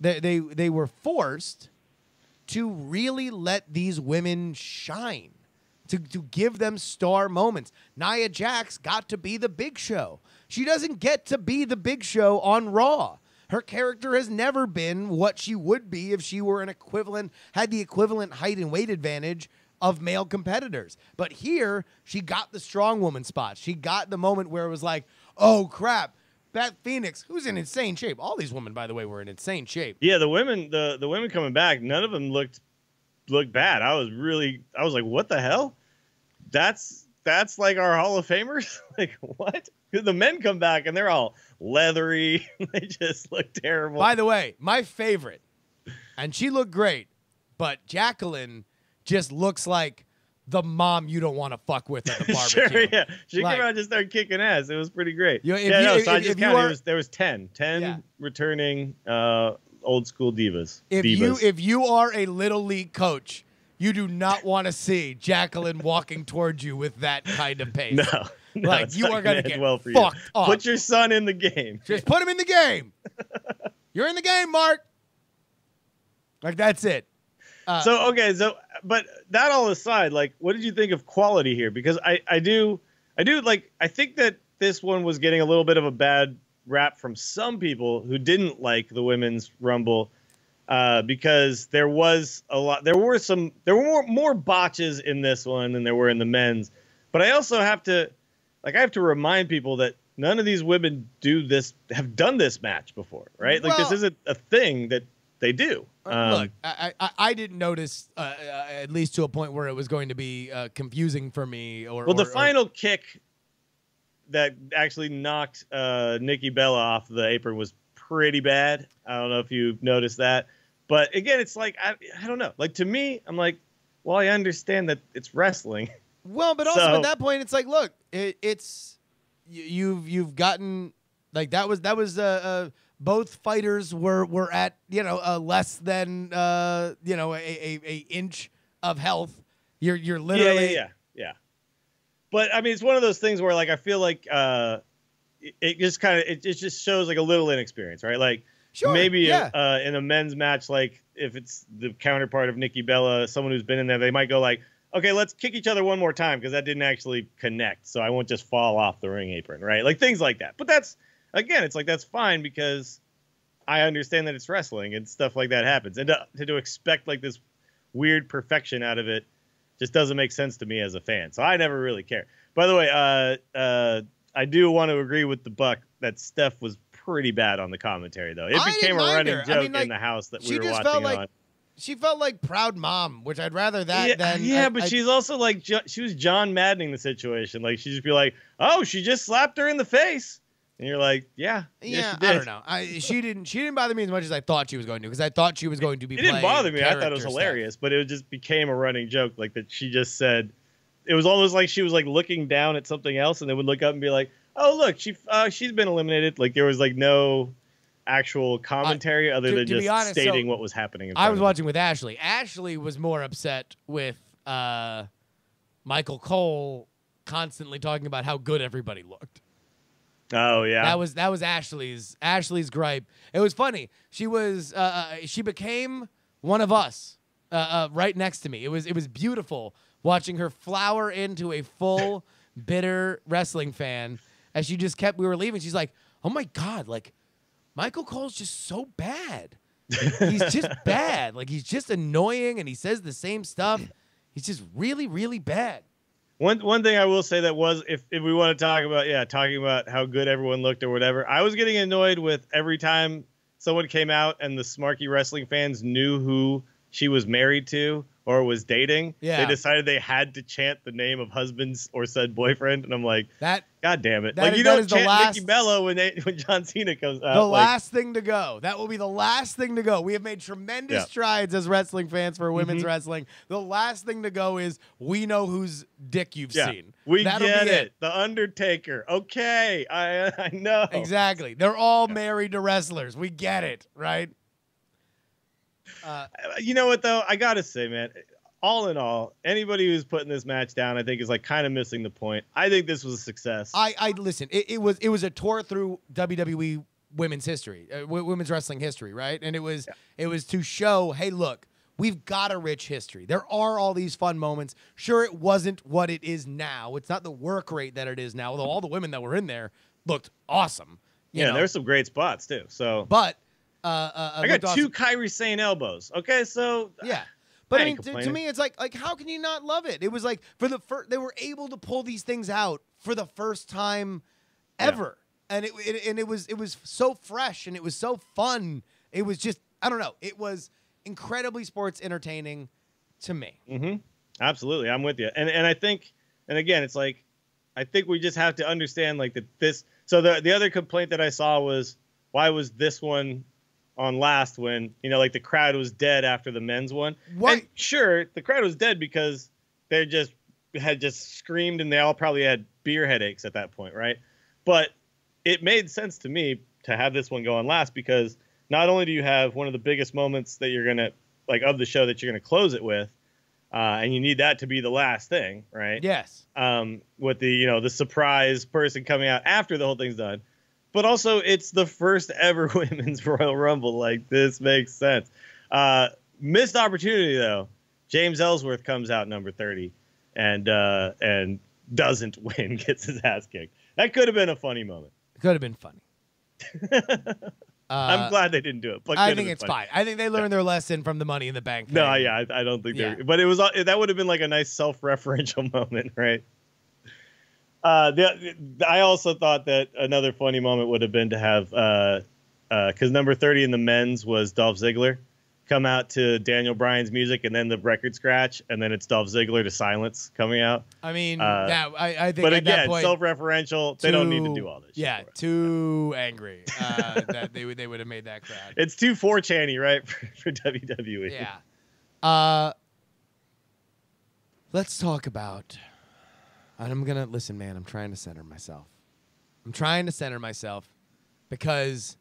They were forced to really let these women shine, to give them star moments. Nia Jax got to be the Big Show. She doesn't get to be the Big Show on Raw. Her character has never been what she would be if she were had the equivalent height and weight advantage of male competitors. But here, she got the strong woman spot. She got the moment where it was like, oh, crap. Beth Phoenix, who's in insane shape. All these women, by the way, were in insane shape. Yeah, the women coming back, none of them looked bad. I was like, what the hell? That's like our Hall of Famers? Like, what? The men come back and they're all leathery. They just look terrible. By the way, my favorite, and she looked great, but Jacqueline just looks like the mom you don't want to fuck with at the barbecue. Sure, yeah. She came out and just started kicking ass. It was pretty great. So I just counted. There was 10 returning old school divas. If you are a little league coach, you do not want to see Jacqueline walking towards you with that kind of pace. No, like, you are going to get fucked up. Put your son in the game. Just put him in the game. You're in the game, Mark. Like, that's it. But that all aside, like, what did you think of quality here? Because I think that this one was getting a little bit of a bad rap from some people who didn't like the women's Rumble, because there were more botches in this one than there were in the men's. But I also have to remind people that none of these women have done this match before, right? Like, this isn't a thing that they do. Look, I didn't notice, at least to a point where it was going to be confusing for me. The final kick that actually knocked Nikki Bella off the apron was pretty bad. I don't know if you noticed that. But again, it's like, I don't know. Like, to me, I'm like, well, I understand that it's wrestling. Well, but also at that point, it's like, look, you've gotten, like, that was both fighters were at, less than, a inch of health. You're literally. Yeah. But I mean, it's one of those things where, like, I feel like it just shows like a little inexperience, right? Like, sure, maybe in a men's match, like, if it's the counterpart of Nikki Bella, someone who's been in there, they might go like, okay, let's kick each other one more time because that didn't actually connect, so I won't just fall off the ring apron, right? Like, things like that. But that's, again, it's like, that's fine because I understand that it's wrestling and stuff like that happens. And to expect like this weird perfection out of it just doesn't make sense to me as a fan. So I never really care. By the way, I do want to agree with the Buck that Steph was pretty bad on the commentary, though. It became a running joke in the house that we were watching on. She felt like proud mom, which I'd rather that than... Yeah, but she's also like... She was John Maddening the situation. Like, she'd just be like, oh, she just slapped her in the face. And you're like, yeah, she did. I don't know. She didn't bother me as much as I thought she was going to, because I thought she was going to be playing. It didn't bother me. I thought it was stuff. hilarious, but it just became a running joke, like that she just said... It was almost like she was like looking down at something else and then would look up and be like, oh, look, she's been eliminated. Like, there was like no actual commentary other than just honest, stating what was happening. I was watching with Ashley. Ashley was more upset with Michael Cole constantly talking about how good everybody looked. Oh yeah, that was Ashley's gripe. It was funny. She became one of us right next to me. It was beautiful watching her flower into a full bitter wrestling fan as she just kept. We were leaving. She's like, oh my God, like, Michael Cole's just so bad. He's just bad. Like, he's just annoying and he says the same stuff. He's just really, really bad. One thing I will say that was, if we want to talking about how good everyone looked or whatever, I was getting annoyed with every time someone came out and the Smarky wrestling fans knew who she was married to or was dating. Yeah. They decided they had to chant the name of husband's or said boyfriend, and I'm like, that. God damn it! That Like, is, you that don't is the chant last, Nikki Bella when John Cena comes out. The last thing to go. That will be the last thing to go. We have made tremendous strides as wrestling fans for women's wrestling. The last thing to go is we know whose dick you've seen. That'll get it. The Undertaker. Okay, I know exactly. They're all married to wrestlers. We get it, right? You know what though? I gotta say, man. All in all, anybody who's putting this match down, I think, is like kind of missing the point. I think this was a success. I listen. It was a tour through WWE women's history, women's wrestling history, right? And it was to show, hey, look, we've got a rich history. There are all these fun moments. Sure, it wasn't what it is now. It's not the work rate that it is now. Although all the women that were in there looked awesome. You know? There's some great spots too. So, but I got two Kairi Sane elbows. Okay, so yeah. But I mean, to me, it's like how can you not love it? It was like they were able to pull these things out for the first time ever, and it was so fresh and it was so fun. It was just, I don't know. It was incredibly sports entertaining to me. Mm-hmm. Absolutely, I'm with you. And I think, and again, it's like I think we just have to understand like that this. So the other complaint that I saw was, why was this one on last when, like the crowd was dead after the men's one? What? And sure, the crowd was dead because they had just screamed and they all probably had beer headaches at that point, right? But it made sense to me to have this one go on last because not only do you have one of the biggest moments that you're gonna of the show that you're gonna close it with, and you need that to be the last thing, right? Yes. With the surprise person coming out after the whole thing's done. But also, it's the first ever women's Royal Rumble. Like, this makes sense. Missed opportunity, though. James Ellsworth comes out number 30 and doesn't win, gets his ass kicked. That could have been a funny moment. It could have been funny. I'm glad they didn't do it. But I think it's fine. I think they learned their lesson from the Money in the Bank thing. No, yeah, I don't think they. But that would have been like a nice self-referential moment, right? I also thought that another funny moment would have been to have, because number 30 in the men's was Dolph Ziggler, come out to Daniel Bryan's music and then the record scratch, and then it's Dolph Ziggler to silence coming out. I mean, I think. But at again, that point, self-referential. They don't need to do all this. Yeah, too angry that they would have made that crowd. It's too 4chan-y, right, for WWE. Yeah. Let's talk about. I'm going to listen, man. I'm trying to center myself. Because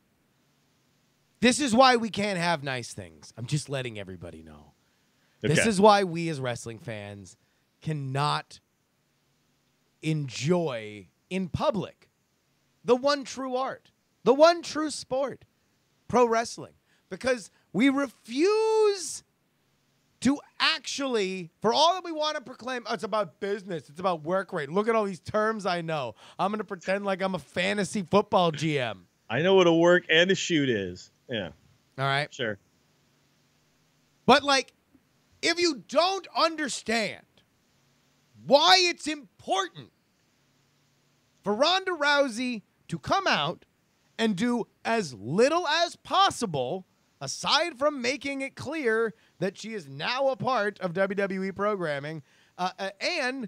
this is why we can't have nice things. I'm just letting everybody know. Okay. This is why we as wrestling fans cannot enjoy in public the one true art, the one true sport, pro wrestling, because we refuse to actually, for all that we want to proclaim, it's about business, it's about work rate. Look at all these terms I know. I'm going to pretend like I'm a fantasy football GM. I know what a work and a shoot is. Yeah. All right. Sure. But, if you don't understand why it's important for Ronda Rousey to come out and do as little as possible, aside from making it clear that she is now a part of WWE programming, and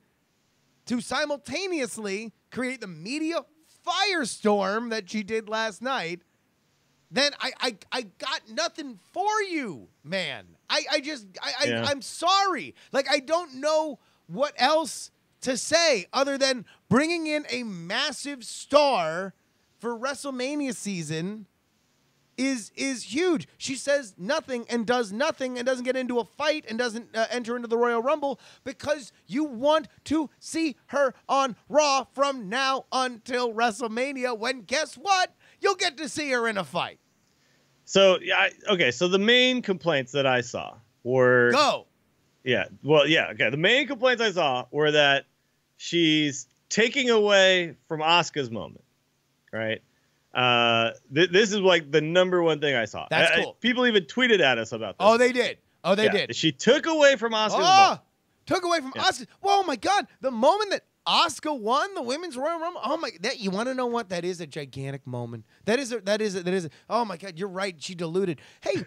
to simultaneously create the media firestorm that she did last night, then I got nothing for you, man. I'm sorry. I don't know what else to say other than bringing in a massive star for WrestleMania season is huge. She says nothing and doesn't get into a fight and doesn't enter into the Royal Rumble because you want to see her on Raw from now until WrestleMania, when guess what? You'll get to see her in a fight. So, so the main complaints that I saw were... Go! Yeah, well, yeah, okay. The main complaints I saw were that she's taking away from Asuka's moment, right? This is the number one thing I saw. That's cool. People even tweeted at us about this. Oh, they did. They did. She took away from Asuka's moment. Took away from Asuka. Well, oh my God. The moment that Asuka won the Women's Royal Rumble. Oh my, you want to know what that is? A gigantic moment. That is. Oh my God, you're right. She diluted. Hey,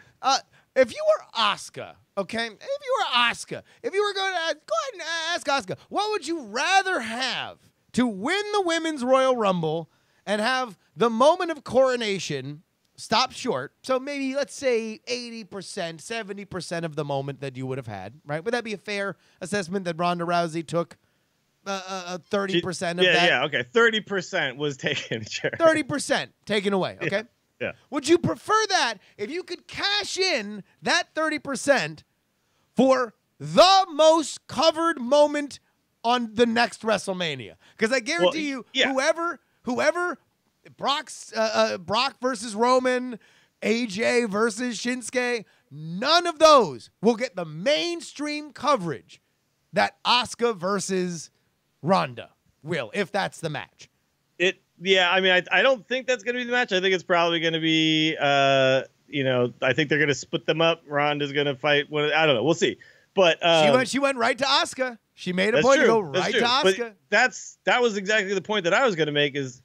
if you were Asuka, okay? If you were going to go ahead and ask Asuka, what would you rather have? To win the Women's Royal Rumble and have the moment of coronation stop short. So maybe let's say 80%, 70% of the moment that you would have had, right? Would that be a fair assessment that Ronda Rousey took 30% of that? Yeah, okay. 30% was taken, sure. 30% taken away, okay? Yeah. Would you prefer that if you could cash in that 30% for the most covered moment on the next WrestleMania? Because I guarantee whoever Brock versus Roman, AJ versus Shinsuke, none of those will get the mainstream coverage that Asuka versus Ronda will, if that's the match. I mean, I don't think that's going to be the match. I think it's probably going to be, I think they're going to split them up. Ronda's going to fight. I don't know. We'll see. But she went right to Asuka. She made a point to go right to Asuka. But that was exactly the point that I was going to make. Is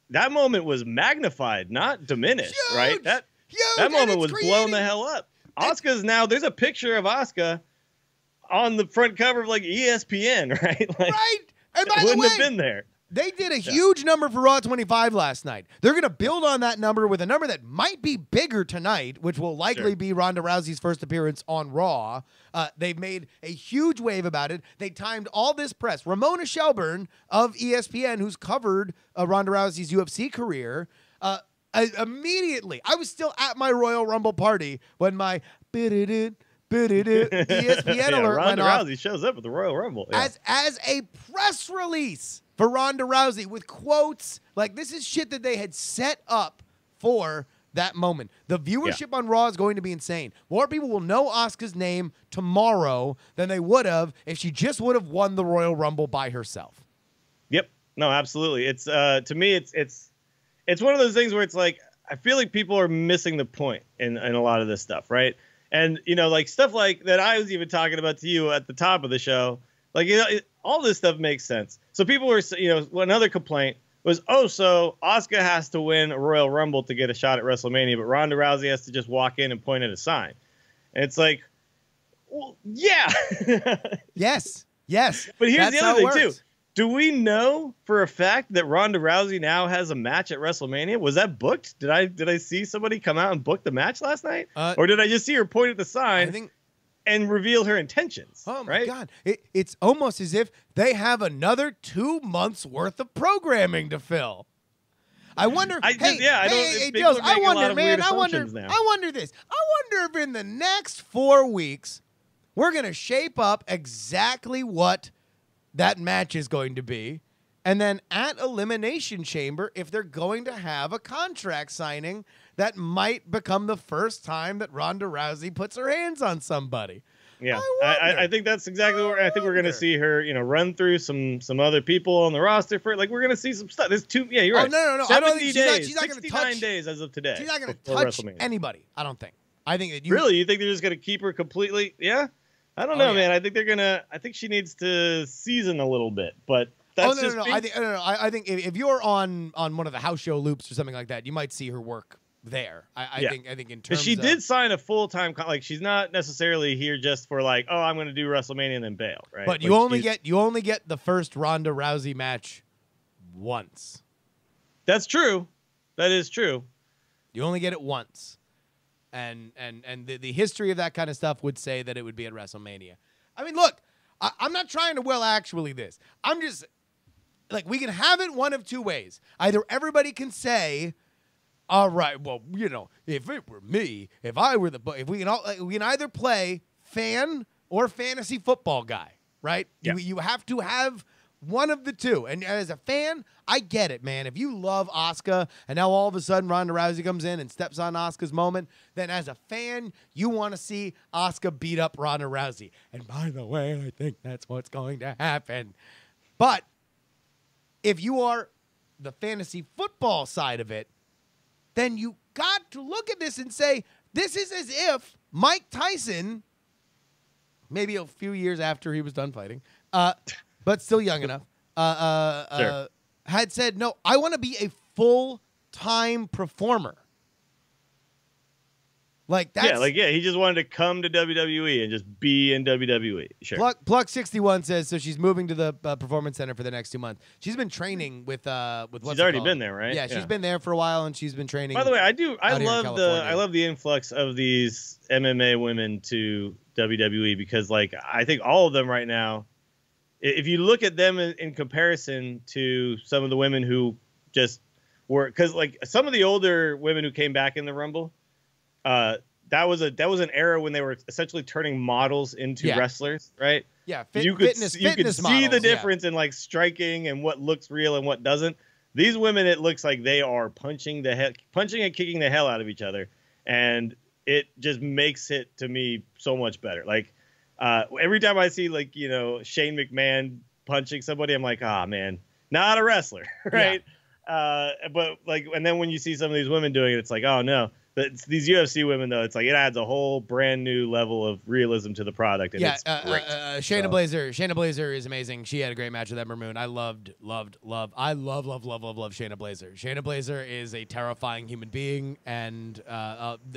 that moment was magnified, not diminished, right? That moment was blown the hell up. Asuka's now. There's a picture of Asuka on the front cover of like ESPN, right? Like, right. And by it wouldn't the way, have been there. They did a huge number for Raw 25 last night. They're going to build on that number with a number that might be bigger tonight, which will likely be Ronda Rousey's first appearance on Raw. They've made a huge wave about it. They timed all this press. Ramona Shelburne of ESPN, who's covered Ronda Rousey's UFC career, immediately, I was still at my Royal Rumble party when my ESPN alert Ronda went off. Rousey shows up at the Royal Rumble. Yeah. As a press release for Ronda Rousey with quotes. Like, this is shit that they had set up for that moment. The viewership on Raw is going to be insane. More people will know Asuka's name tomorrow than they would have if she just would have won the Royal Rumble by herself. Yep. No, absolutely. It's to me, it's one of those things where it's like, I feel like people are missing the point in a lot of this stuff, right? And, like stuff like that I was even talking about to you at the top of the show. Like, all this stuff makes sense. So people were, another complaint was, so Asuka has to win a Royal Rumble to get a shot at WrestleMania, but Ronda Rousey has to just walk in and point at a sign. And it's like, well, yeah. Yes. But here's the other thing, too. Do we know for a fact that Ronda Rousey now has a match at WrestleMania? Was that booked? Did I see somebody come out and book the match last night? Or did I just see her point at the sign and reveal her intentions? Oh, my God. It's almost as if they have another 2 months worth of programming to fill. I wonder. I wonder this. I wonder if in the next 4 weeks we're going to shape up exactly what that match is going to be. And then at Elimination Chamber, if they're going to have a contract signing that might become the first time that Ronda Rousey puts her hands on somebody. Yeah, I think that's exactly what I think we're going to see her, run through some other people on the roster for it. Like, we're going to see some stuff. There's you're right. No. 70 days, she's not going to touch 69 days as of today. She's not going to touch anybody, I don't think. I think that Really? You think they're just going to keep her completely? Yeah? I don't know, man. I think she needs to season a little bit, but that's just me. I think if you're on one of the house show loops or something like that, you might see her work there. I think in terms she did sign a full-time like she's not necessarily here just for like, I'm going to do WrestleMania and then bail, right? But you only get the first Ronda Rousey match once. That's true. That is true. You only get it once. And the history of that kind of stuff would say that it would be at WrestleMania. I mean, look, I'm not trying to actually this. I'm just like, we can have it one of two ways. Either everybody can say, all right, well, if it were me, if we can either play fan or fantasy football guy, right? Yeah. You have to have one of the two. And as a fan, I get it, man. If you love Asuka and now all of a sudden Ronda Rousey comes in and steps on Asuka's moment, then as a fan, you want to see Asuka beat up Ronda Rousey. And by the way, I think that's what's going to happen. But if you are the fantasy football side of it, then you got to look at this and say, this is as if Mike Tyson, maybe a few years after he was done fighting, but still young enough, Sure. had said, no, I want to be a full-time performer. Like that's he just wanted to come to WWE and just be in WWE. Sure. Pluck61 says so she's moving to the Performance Center for the next 2 months. She's been training with what's she's already been there, right? Yeah, she's been there for a while and she's been training. By the way, I love the influx of these MMA women to WWE because I think all of them right now, if you look at them in comparison to some of the women who just were, because like some of the older women who came back in the Rumble, that was an era when they were essentially turning models into wrestlers, right? Yeah, you could fitness see models, the difference in like striking and what looks real and what doesn't. These women, it looks like they are punching and kicking the hell out of each other, and it just makes it to me so much better. Like every time I see like Shane McMahon punching somebody, I'm like, ah, man, not a wrestler, right? Yeah. But like, and then when you see some of these women doing it, it's like, oh no. But these UFC women, though, it's like it adds a whole brand new level of realism to the product. And it's great. Shayna Blazer is amazing. She had a great match with Ember Moon. I love Shayna Blazer. Shayna Blazer is a terrifying human being, and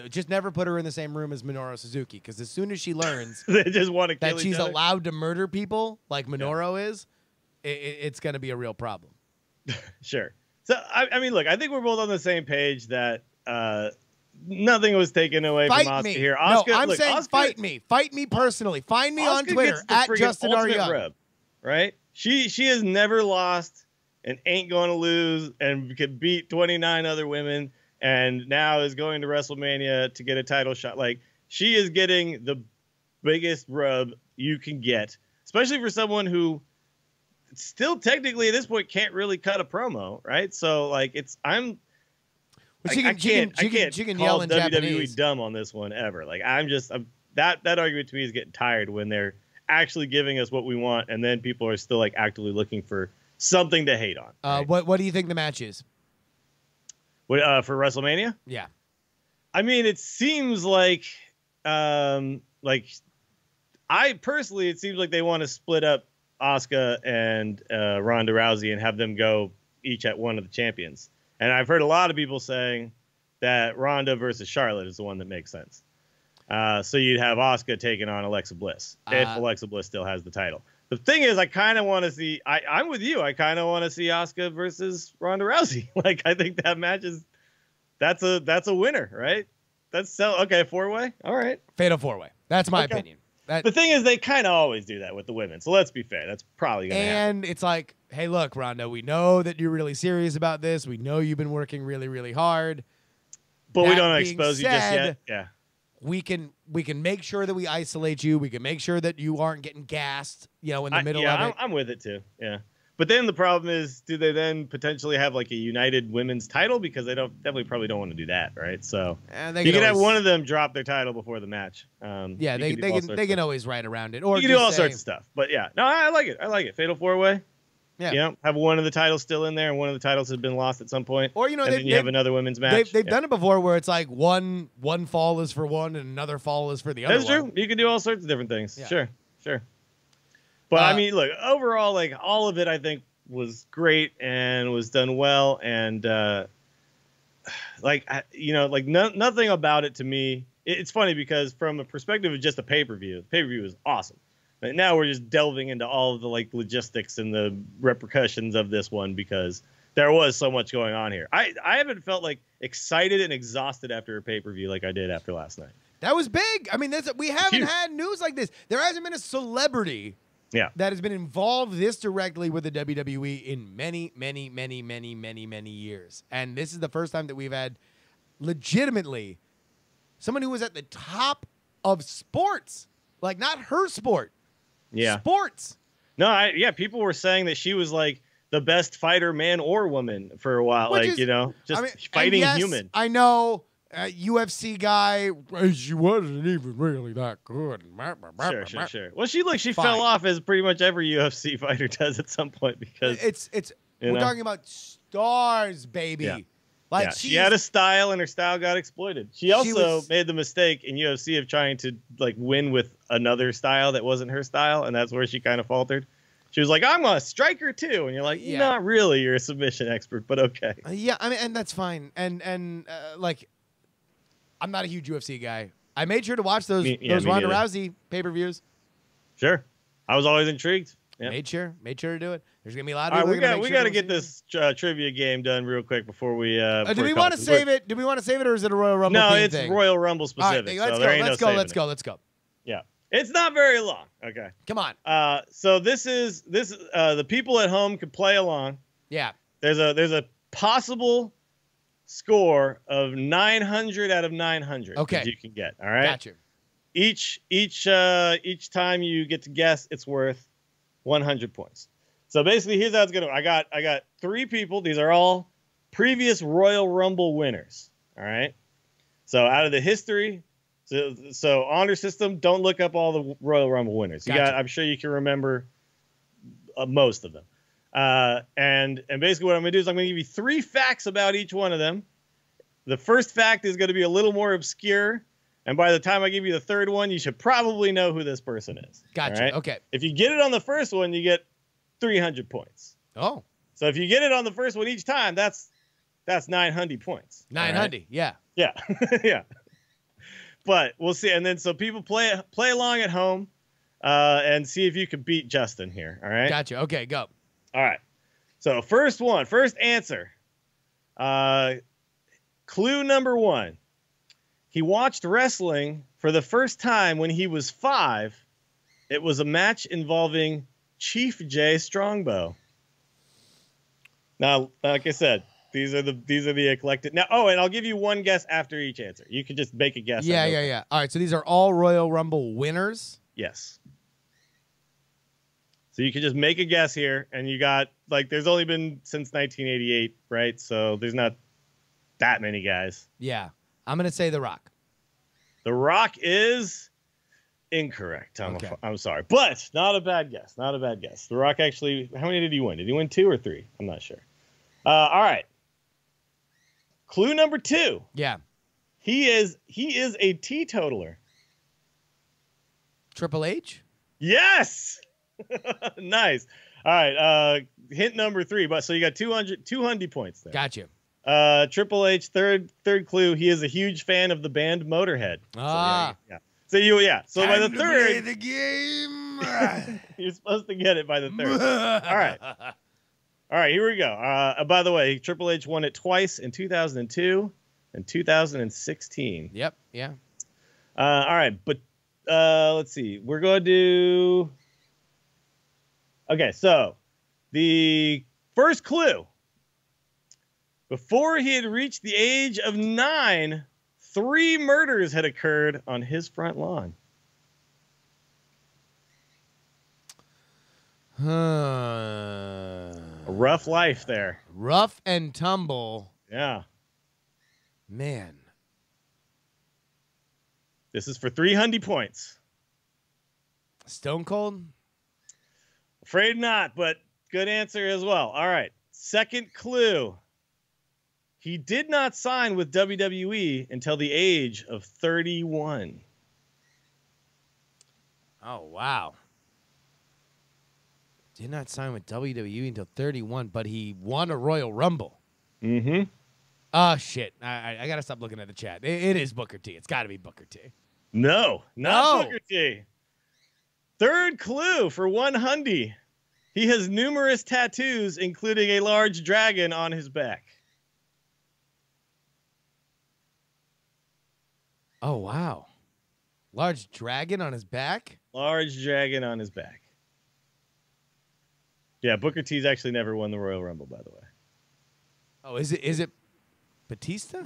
just never put her in the same room as Minoru Suzuki, because as soon as she learns they just want to kill that she's each other. allowed to murder people like Minoru is, it's going to be a real problem. Sure. So I mean, look, I think we're both on the same page that. Nothing was taken away from Asuka here. Asuka, no, I'm saying Asuka, fight me. Fight me personally. Find me on Twitter at Justin R. Young. Rub, right? She has never lost and ain't going to lose and could beat 29 other women and now is going to WrestleMania to get a title shot. Like, she is getting the biggest rub you can get, especially for someone who still technically at this point can't really cut a promo, right? So, like, she can yell in WWE Japanese. Dumb on this one ever. Like that argument to me is getting tired when they're actually giving us what we want, and then people are still like actively looking for something to hate on. Right? What do you think the match is? What for WrestleMania? Yeah, I mean, it seems like I personally, it seems like they want to split up Asuka and Ronda Rousey and have them go each at one of the champions. And I've heard a lot of people saying that Ronda versus Charlotte is the one that makes sense. So you'd have Asuka taking on Alexa Bliss if Alexa Bliss still has the title. The thing is, I kind of want to see. I'm with you. I kind of want to see Asuka versus Ronda Rousey. Like, I think that match is that's a winner, right? Okay, 4-way. All right, fatal 4-way. That's my opinion. The thing is, they kind of always do that with the women. So let's be fair. That's probably going to happen. And it's like, hey, look, Ronda, we know that you're really serious about this. We know you've been working really, really hard. But we don't expose you just yet. Yeah. We can make sure that we isolate you. We can make sure that you aren't getting gassed, in the middle of it. I'm with it too. Yeah. But then the problem is, do they then potentially have like a united women's title? Because they probably don't want to do that, right? So you can have one of them drop their title before the match. They can always write around it, or you can do all sorts of stuff. But yeah, no, I like it. Fatal 4-way. Yeah, have one of the titles still in there, and one of the titles has been lost at some point. Or and then you have another women's match. They've done it before, where it's like one fall is for one, and another fall is for the other. That's true. You can do all sorts of different things. Yeah. Sure. But I mean, look, overall, like all of it, I think was great and was done well, and nothing about it to me. It's funny because from a perspective of just a pay-per-view, the pay-per-view is awesome. But now we're just delving into all of the like logistics and the repercussions of this one because there was so much going on here. I haven't felt like excited and exhausted after a pay-per-view like I did after last night. That was big. I mean, we haven't had news like this. There hasn't been a celebrity that has been involved this directly with the WWE in many, many, many, many, many, many years. And this is the first time that we've had legitimately someone who was at the top of sports, like not her sport. Yeah. Sports. No, people were saying that she was like the best fighter, man or woman, for a while. Fighting human. I know, UFC guy, she wasn't even really that good. Sure. Well, she fell off as pretty much every UFC fighter does at some point because we're talking about stars, baby. Yeah. Like she had a style and her style got exploited. She also made the mistake in UFC of trying to like win with another style that wasn't her style, and that's where she kind of faltered. She was like, "I'm a striker too," and you're like, "Not really. You're a submission expert, but okay." Yeah, I mean, and that's fine. And like, I'm not a huge UFC guy. I made sure to watch those Ronda Rousey pay-per-views. Sure, I was always intrigued. Yep. Made sure to do it. There's gonna be a lot of. All right, we got to get this trivia game done real quick before we. Do we want to save it? Do we want to save it, or is it a Royal Rumble? No, it's thing? Royal Rumble specific. All right, let's go. Yeah, it's not very long. Okay, come on. So this is the people at home can play along. Yeah. There's a possible score of 900 out of 900 Okay. that you can get. All right. Gotcha. Each time you get to guess, it's worth 100 points. So basically, here's how it's gonna. I got 3 people. These are all previous Royal Rumble winners. All right. So out of the history, so honor system. Don't look up all the Royal Rumble winners. Gotcha. I'm sure you can remember most of them. And basically what I'm gonna do is I'm gonna give you 3 facts about each one of them. The first fact is gonna be a little more obscure, and by the time I give you the third one, you should probably know who this person is. Gotcha. Right? Okay. If you get it on the first one, you get 300 points. Oh. So if you get it on the first one each time, that's 900 points. 900. Right? Yeah. Yeah. Yeah. But we'll see. And then so people play along at home and see if you can beat Justin here. All right. Gotcha. Okay, go. All right. So first answer. Clue number 1. He watched wrestling for the first time when he was 5. It was a match involving Chief Jay Strongbow. Now, like I said, these are the eclectic. Now, and I'll give you one guess after each answer. You can just make a guess. Yeah. All right, so these are all Royal Rumble winners? Yes. So you can just make a guess here, and you got, there's only been since 1988, right? So there's not that many guys. Yeah. I'm going to say The Rock. The Rock is incorrect. I'm sorry, but not a bad guess. Not a bad guess. The Rock actually, how many did he win? Did he win 2 or 3? I'm not sure. All right. Clue number 2. Yeah. He is a teetotaler. Triple H? Yes. Nice. All right. Hint number 3. But so you got 200 points there. Gotcha. Triple H. Third clue. He is a huge fan of the band Motorhead. Ah. So, yeah. So by the third, play the game. you're supposed to get it by the third. All right, here we go. By the way, Triple H won it twice in 2002 and 2016. Yep, yeah. All right, but let's see. We're going to do... Okay, so the first clue. Before he had reached the age of 9, 3 murders had occurred on his front lawn. A rough life there. Rough and tumble. Yeah. Man. This is for 300 points. Stone Cold? Afraid not, but good answer as well. All right. Second clue. He did not sign with WWE until the age of 31. Oh, wow. Did not sign with WWE until 31, but he won a Royal Rumble. Mm-hmm. Oh, shit. I got to stop looking at the chat. It is Booker T. It's got to be Booker T. No, not No. Booker T. Third clue for 100. He has numerous tattoos, including a large dragon on his back. Oh, wow. Large dragon on his back? Large dragon on his back. Yeah, Booker T's actually never won the Royal Rumble, by the way. Oh, is it Batista?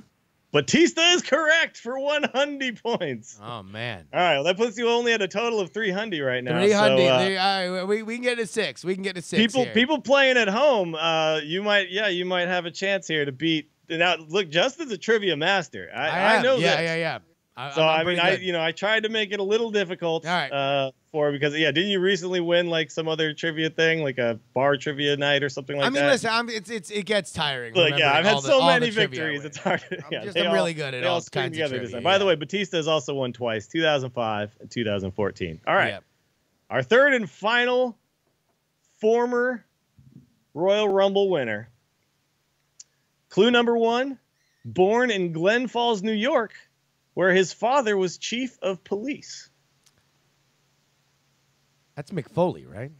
Batista is correct for 100 points. Oh, man. All right, well, that puts you only at a total of 300 right now. 300. So, we can get to 6. We can get to 6 here. people playing at home, you might have a chance here to beat. Now, look, Justin's a trivia master. I know this. Yeah. I tried to make it a little difficult. All right. Because didn't you recently win like some other trivia thing, like a bar trivia night or something like that? I mean, listen, it gets tiring. Look, I've had so many victories. It's hard. I'm really good at all kinds of trivia. By the way, Batista has also won twice, 2005 and 2014. All right. Yeah. Our third and final former Royal Rumble winner. Clue number 1, born in Glen Falls, New York, where his father was chief of police. That's Mick Foley, right?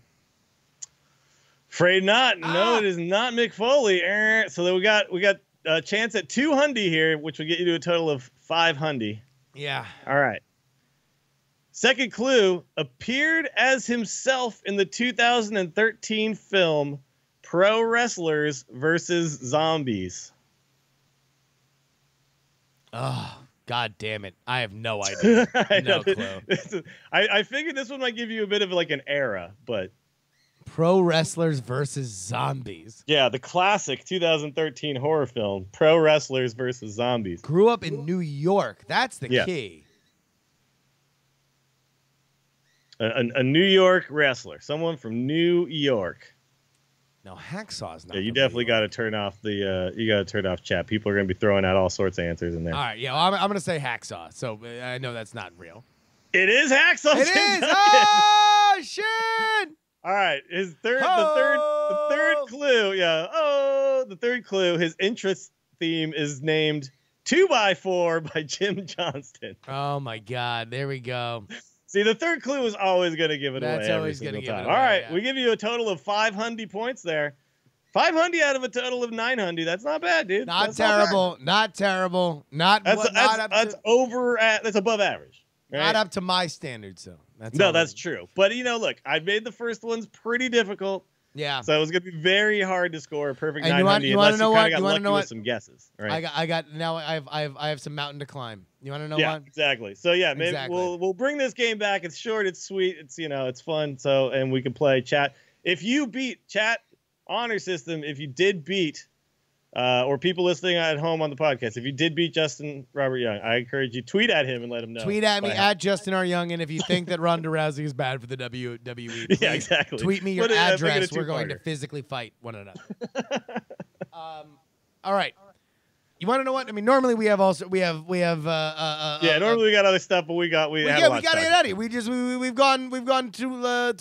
Afraid not. No, it is not Mick Foley. So then we got a chance at 200 here, which will get you to a total of 500. Yeah. All right. Second clue, appeared as himself in the 2013 film Pro Wrestlers versus Zombies. Oh, God damn it. I have no idea. No clue. I figured this one might give you a bit of like an era, but Pro wrestlers versus zombies. yeah, the classic 2013 horror film, Pro Wrestlers versus Zombies. Grew up in New York. That's the Yeah. key. A New York wrestler, someone from New York. No, Hacksaw's not. Yeah, you from definitely New York. got to turn off the. You got to turn off chat. People are going to be throwing out all sorts of answers in there. All right, yeah, well, I'm going to say Hacksaw. So I know that's not real. It is Hacksaw. It Jim is. Duggan. Oh shit! All right, the third clue. Yeah. Oh, the third clue. His interest theme is named 2x4 by Jim Johnston. Oh my God! There we go. See, the third clue is always going to give it That's away. always going to give it All away, right, yeah. we give you a total of 500 points there. 500 out of a total of 900. That's not bad, dude. Not That's terrible. Not terrible. Not That's above average. Right? not up to my standards, though. That's true. But look, I made the first ones pretty difficult, Yeah. so it was going to be very hard to score a perfect And 900 you wanna unless know you what? kind of You got wanna lucky know with what? some guesses. Right? I got now. I have some mountain to climb. You want to know Yeah, what? exactly. So yeah, maybe Exactly. we'll bring this game back. It's short, it's sweet, it's fun. So and we can play chat. If you beat chat honor system, if you did beat or people listening at home on the podcast, if you did beat Justin Robert Young, I encourage you tweet at him and let him know. Tweet at me at Justin R. Young, and if you think that Ronda Rousey is bad for the WWE, please Yeah, exactly. tweet me your Make it a address. We're going to two-parter. physically fight one another. All right. You want to know what? I mean, normally we have normally we got other stuff, but we had a lot we to got talk to get out of here. We've gone too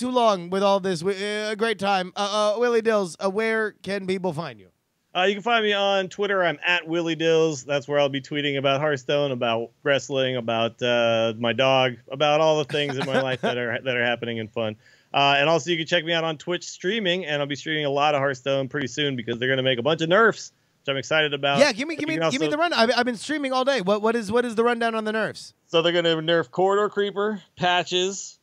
long with all this. A great time. Willie Dills, where can people find you? You can find me on Twitter. I'm at Willie Dills. That's where I'll be tweeting about Hearthstone, about wrestling, about my dog, about all the things in my life that are happening and fun. And also, you can check me out on Twitch streaming, and I'll be streaming a lot of Hearthstone pretty soon because they're going to make a bunch of nerfs, which I'm excited about. Yeah, give me the run. I've been streaming all day. What is the rundown on the nerfs? So they're going to nerf Corridor Creeper, Patches,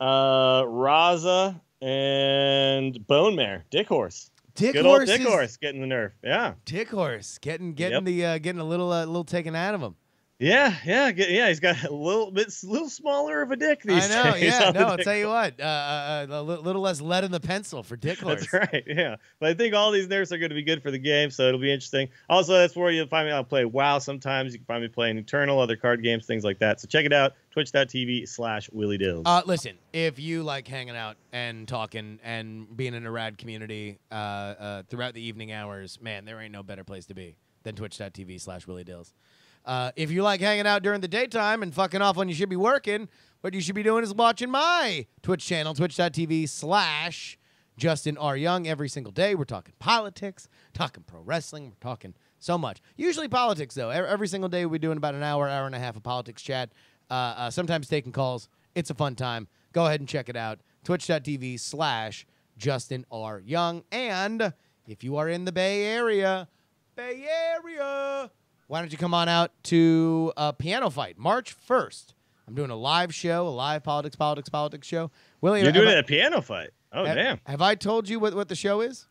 Raza, and Bone Mare, Dick Horse. Good old Dick Horse getting the nerf. Yeah. Dick Horse getting Yep. getting a little taken out of him. Yeah. He's got a little smaller of a dick these I know. days. Yeah. on the No, I'll Dick tell you what. A little less lead in the pencil for Dick Horse. That's right, yeah. But I think all these nerfs are going to be good for the game, so it'll be interesting. Also, that's where you'll find me. I'll play WoW sometimes. You can find me playing Eternal, other card games, things like that. So check it out, twitch.tv/Willie Dills. Listen, if you like hanging out and talking and being in a rad community throughout the evening hours, man, there ain't no better place to be than twitch.tv/Willie Dills. If you like hanging out during the daytime and fucking off when you should be working, what you should be doing is watching my Twitch channel, twitch.tv/Justin R. Young. Every single day, we're talking politics, talking pro wrestling, we're talking so much. Usually politics, though. Every single day, we're doing about an hour and a half of politics chat, sometimes taking calls. It's a fun time. Go ahead and check it out, twitch.tv/Justin R. Young. And if you are in the Bay Area, why don't you come on out to Piano Fight, March 1st. I'm doing a live show, a live politics show. William, You're doing it at Piano Fight. Oh, damn. Have I told you what the show is?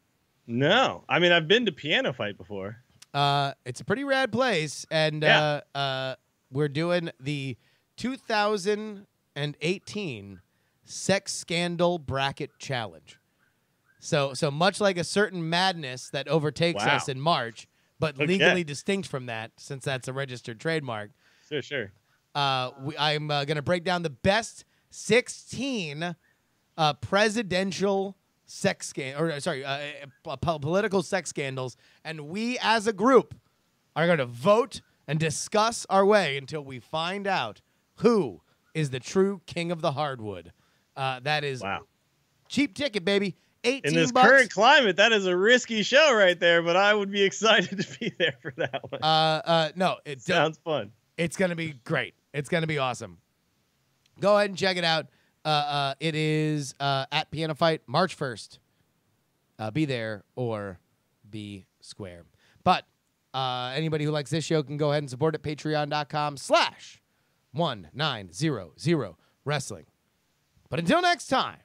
No. I mean, I've been to Piano Fight before. It's a pretty rad place, and we're doing the 2018 Sex Scandal Bracket Challenge. So much like a certain madness that overtakes us in March, but legally distinct from that, since that's a registered trademark. Sure. I'm going to break down the best 16 presidential sex political sex scandals, and we as a group are going to vote and discuss our way until we find out who is the true king of the hardwood. That is cheap ticket, baby. 18 in this bucks. current climate, that is a risky show right there, but I would be excited to be there for that one. No, it sounds fun. It's going to be great. It's going to be awesome. Go ahead and check it out. It is at Piano Fight, March 1st. Be there or be square. But anybody who likes this show can go ahead and support it. Patreon.com/1900wrestling. But until next time,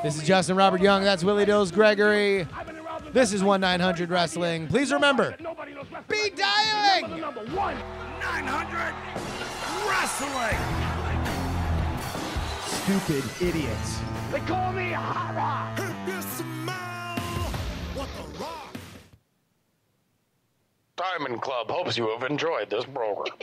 this is Justin Robert Young. That's Willie Dills Gregory. This is 1-900 Wrestling. Please remember, be dialing! The number 1-900 Wrestling. Stupid idiots. They call me Hara. Diamond Club hopes you have enjoyed this program.